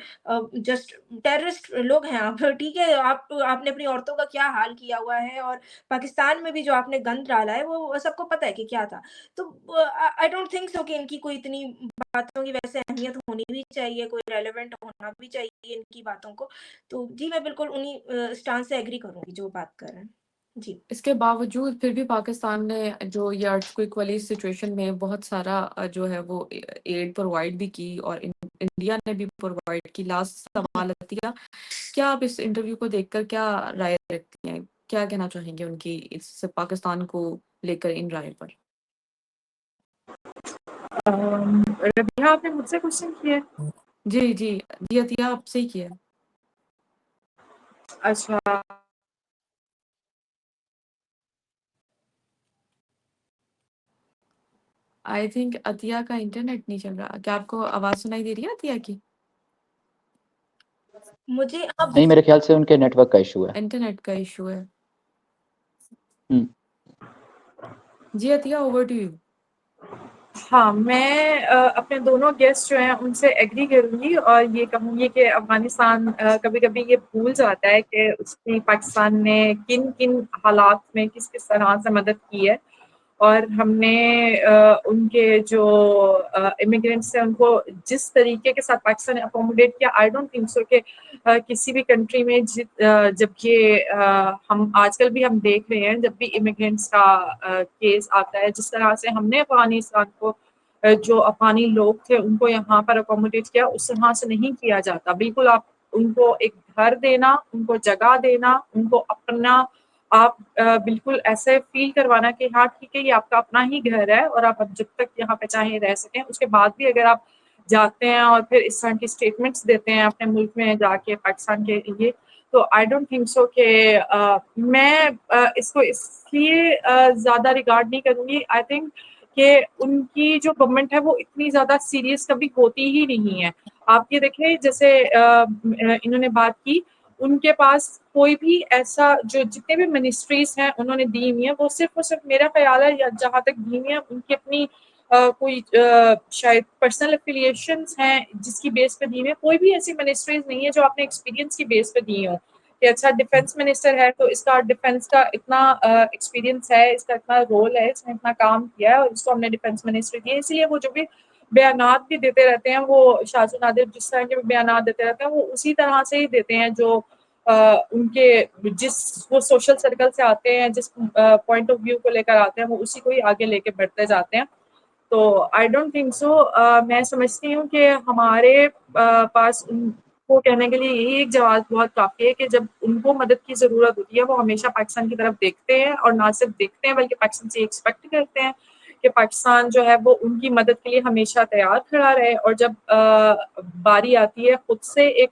جسٹ ٹیررسٹ لوگ ہیں آپ. ٹھیک ہے, آپ نے اپنی عورتوں کا کیا حال کیا ہوا ہے, اور پاکستان میں بھی جو آپ نے گند ڈالا ہے وہ سب کو پتہ ہے کہ کیا تھا. تو آئی ڈونٹ تھنک سو کہ ان کی کوئی اتنی باتوں کی ویسے اہمیت ہونی بھی چاہیے, کوئی ریلیونٹ ہونا بھی چاہیے ان کی باتوں کو. تو جی میں بالکل انہی اسٹان سے ایگری کروں گی جو بات کر رہے ہیں. جی اس کے باوجود پھر بھی پاکستان نے جو یہ ارتھکوئک والی سچویشن میں بہت سارا جو ہے وہ ایڈ پرووائڈ بھی کی, اور انڈیا نے بھی پرووائڈ کی. لاسٹ سوال عطیہ, کیا آپ اس انٹرویو کو دیکھ کر کیا رائے رکھتی ہیں, کیا کہنا چاہیں گے ان کی اس پاکستان کو لے کر ان رائے پر؟ ربیہ, آپ نے مجھ سے کوشچن کیا ہے؟ جی جی جی عطیہ آپ سے ہی کیا. اچھا, آئی تھنک عطیہ کا انٹرنیٹ نہیں چل رہا. کیا آپ کو آواز سنائی دے رہی ہے عطیہ کی؟ مجھے آپ نہیں, میرے خیال سے ان کے نیٹ ورک کا ایشو ہے. انٹرنیٹ کا ایشو ہے. ہم. جی عطیہ, اوور ٹو یو. ہاں, میں اپنے دونوں گیسٹ جو ہیں ان سے ایگری کروں گی, اور یہ کہوں گی کہ افغانستان کبھی کبھی یہ بھول جاتا ہے کہ اس کی پاکستان نے کن کن حالات میں کس کس طرح سے مدد کی ہے. اور ہم نے ان کے جو امیگرینٹس ہیں ان کو جس طریقے کے ساتھ پاکستان نے اکوموڈیٹ کیا, آئی ڈونٹ تھنک سو کہ کسی بھی کنٹری میں جب یہ ہم آج کل بھی ہم دیکھ رہے ہیں جب بھی امیگرینٹس کا کیس آتا ہے, جس طرح سے ہم نے افغانستان کو جو افغانی لوگ تھے ان کو یہاں پر اکوموڈیٹ کیا, اس طرح سے نہیں کیا جاتا. بالکل آپ ان کو ایک گھر دینا, ان کو جگہ دینا, ان کو اپنا آپ بالکل ایسے فیل کروانا کہ ہاں ٹھیک ہے یہ آپ کا اپنا ہی گھر ہے اور آپ جب تک یہاں پہ چاہیں رہ سکیں. اس کے بعد بھی اگر آپ جاتے ہیں اور پھر اس طرح کی اسٹیٹمنٹس دیتے ہیں اپنے ملک میں جا کے پاکستان کے لیے, تو آئی ڈونٹ تھنک سو کہ میں اس کو اس لیے زیادہ ریگارڈ نہیں کروں گی. آئی تھنک کہ ان کی جو گورنمنٹ ہے وہ اتنی زیادہ سیریس کبھی ہوتی ہی نہیں ہے. آپ یہ دیکھیں جیسے انہوں نے بات کی, ان کے پاس کوئی بھی ایسا جو جتنے بھی منسٹریز ہیں انہوں نے دی ہوئی ہیں وہ صرف اور صرف میرا خیال ہے یا جہاں تک دی ہوئی ہیں ان کی اپنی کوئی شاید پرسنل افیلیشنس ہیں جس کی بیس پہ دی ہوئی ہیں. کوئی بھی ایسی منسٹریز نہیں ہے جو اپنے ایکسپیرینس کی بیس پہ دی ہوں کہ اچھا ڈیفینس منسٹر ہے تو اس کا ڈیفینس کا اتنا ایکسپیرینس ہے, اس کا اتنا رول ہے, اس نے اتنا کام کیا ہے اور اس کو ہم نے ڈیفینس منسٹر دیا. اس لیے وہ جو بھی بیانات بھی دیتے رہتے ہیں وہ شاذ و نادر جس طرح کے بیانات دیتے رہتے ہیں وہ اسی طرح سے ہی دیتے ہیں جو ان کے جس وہ سوشل سرکل سے آتے ہیں, جس پوائنٹ آف ویو کو لے کر آتے ہیں وہ اسی کو ہی آگے لے کے بڑھتے جاتے ہیں. تو آئی ڈونٹ تھنک سو. میں سمجھتی ہوں کہ ہمارے پاس ان کو کہنے کے لیے یہی ایک جواب بہت کافی ہے کہ جب ان کو مدد کی ضرورت ہوتی ہے وہ ہمیشہ پاکستان کی طرف دیکھتے ہیں, اور نہ صرف دیکھتے ہیں بلکہ پاکستان سے ایکسپیکٹ کرتے ہیں کہ پاکستان جو ہے وہ ان کی مدد کے لیے ہمیشہ تیار کھڑا رہے. اور جب باری آتی ہے خود سے ایک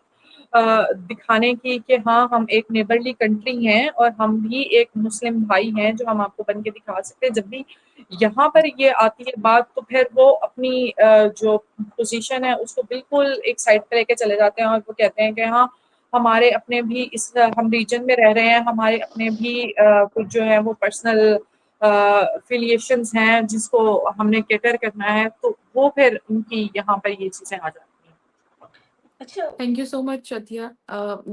دکھانے کی کہ ہاں ہم ایک نیبرلی کنٹری ہیں اور ہم بھی ایک مسلم بھائی ہیں جو ہم آپ کو بن کے دکھا سکتے ہیں, جب بھی یہاں پر یہ آتی ہے بات تو پھر وہ اپنی جو پوزیشن ہے اس کو بالکل ایک سائڈ پہ لے کے چلے جاتے ہیں اور وہ کہتے ہیں کہ ہاں ہمارے اپنے بھی اس ہم ریجن میں رہ رہے ہیں, ہمارے اپنے بھی کچھ جو ہے وہ پرسنل افیلیشنز ہیں جس کو ہم نے کیٹر کرنا ہے, تو وہ پھر ان کی یہاں پر یہ چیزیں آ جاتی ہیں. اچھا تھینک یو سو مچ عطیہ.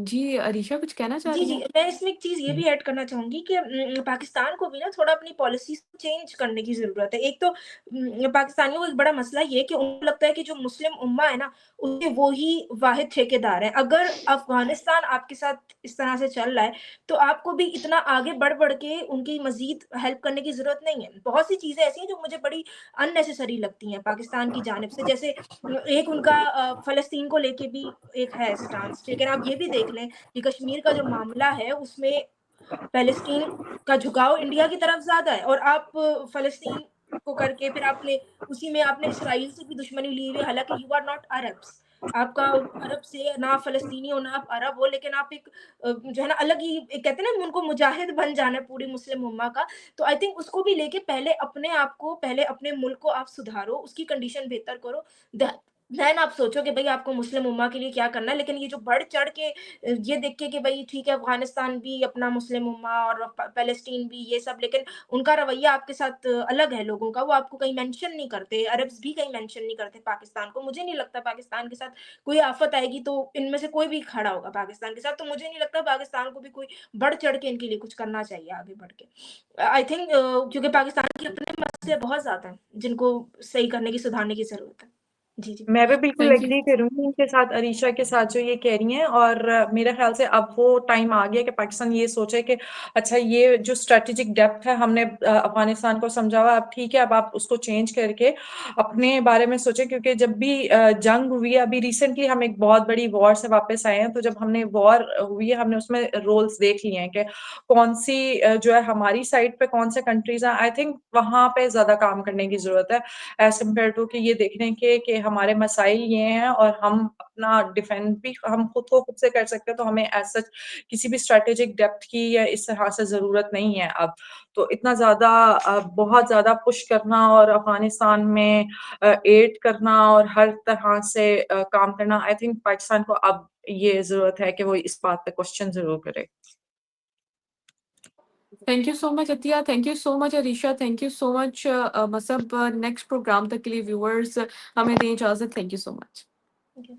جی عریشہ کچھ کہنا چاہ جی رہی جی ہیں؟ میں اس میں ایک چیز یہ بھی ایڈ کرنا چاہوں گی کہ پاکستان کو بھی نا تھوڑا اپنی پالیسیز چینج کرنے کی ضرورت ہے. ایک تو پاکستانیوں کو ایک بڑا مسئلہ یہ کہ ان کو لگتا ہے کہ جو مسلم امہ ہے نا اس کے وہی واحد ٹھیکیدار ہیں. اگر افغانستان آپ کے ساتھ اس طرح سے چل رہا ہے تو آپ کو بھی اتنا آگے بڑھ کے ان کی مزید ہیلپ کرنے کی ضرورت نہیں ہے. بہت سی چیزیں ایسی ہیں جو مجھے بڑی اننیسیسری لگتی ہیں پاکستان کی جانب سے, جیسے ایک ان کا فلسطین کو لے کے بھی ایک ہے سٹانس, لیکن آپ یہ بھی دیکھ لیں کہ کشمیر کا جو معاملہ ہے اس میں فلسطین کا جھکاؤ انڈیا کی طرف زیادہ ہے, اور آپ فلسطین کو کر کے پھر آپ نے اسی میں آپ نے اسرائیل سے بھی دشمنی لی ہوئی, حالانکہ یو آر ناٹ عربس, آپ کا عرب سے نہ آپ فلسطینی ہو نہ آپ عرب ہو, لیکن آپ ایک جو ہے نا الگ ہی کہتے ہیں نا ان کو مجاہد بن جانا ہے پوری مسلم امہ کا. تو آئی تھنک اس کو بھی لے کے پہلے اپنے آپ کو, پہلے اپنے ملک کو آپ سدھارو, اس کی کنڈیشن بہتر کرو, دین آپ سوچو کہ بھئی آپ کو مسلم امہ کے لیے کیا کرنا ہے. لیکن یہ جو بڑھ چڑھ کے یہ دیکھ کے کہ بھئی ٹھیک ہے افغانستان بھی اپنا مسلم امہ اور فلسطین بھی یہ سب, لیکن ان کا رویہ آپ کے ساتھ الگ ہے لوگوں کا, وہ آپ کو کہیں مینشن نہیں کرتے, عربس بھی کہیں مینشن نہیں کرتے پاکستان کو. مجھے نہیں لگتا پاکستان کے ساتھ کوئی آفت آئے گی تو ان میں سے کوئی بھی کھڑا ہوگا پاکستان کے ساتھ, تو مجھے نہیں لگتا پاکستان کو بھی کوئی بڑھ چڑھ کے ان کے لیے کچھ کرنا چاہیے آگے بڑھ کے. آئی تھنک کیونکہ پاکستان کے اپنے مسئلے بہت زیادہ ہیں جن کو صحیح کرنے کی, سدھارنے کی ضرورت ہے. جی جی میں بھی بالکل تھینک یو. ایگری کروں گی ان کے ساتھ, عریشہ کے ساتھ جو یہ کہہ رہی ہیں. اور میرے خیال سے اب وہ ٹائم آ گیا کہ پاکستان یہ سوچے کہ اچھا یہ جو اسٹریٹجک ڈیپتھ ہے ہم نے افغانستان کو سمجھا ہوا, اب ٹھیک ہے اب آپ اس کو چینج کر کے اپنے بارے میں سوچیں. کیونکہ جب بھی جنگ ہوئی ہے, ابھی ریسنٹلی ہم ایک بہت بڑی وار سے واپس آئے ہیں, تو جب ہم نے وار ہوئی ہے ہم نے اس میں رولز دیکھ لیے ہیں کہ کون سی جو ہے ہماری سائڈ پہ کون سے کنٹریز ہیں. آئی تھنک وہاں پہ زیادہ کام کرنے کی ضرورت ہے ایز کمپیئر ٹو کہ یہ دیکھنے کے کہ ہمارے مسائل یہ ہیں اور ہم اپنا ڈیفینڈ بھی ہم خود کو خود سے کر سکتے ہیں, تو ہمیں ایز سچ کسی بھی اسٹریٹجک ڈیپتھ کی یا اس طرح سے ضرورت نہیں ہے اب. تو اتنا زیادہ بہت زیادہ پش کرنا اور افغانستان میں ایڈ کرنا اور ہر طرح سے کام کرنا, آئی تھنک پاکستان کو اب یہ ضرورت ہے کہ وہ اس بات پہ کوشچن ضرور کرے. Thank you so much Atiya, thank you so much Areesha, thank you so much Musab. Next program تک کے لیے ویورز ہمیں دیں اجازت. Thank you so much. Okay.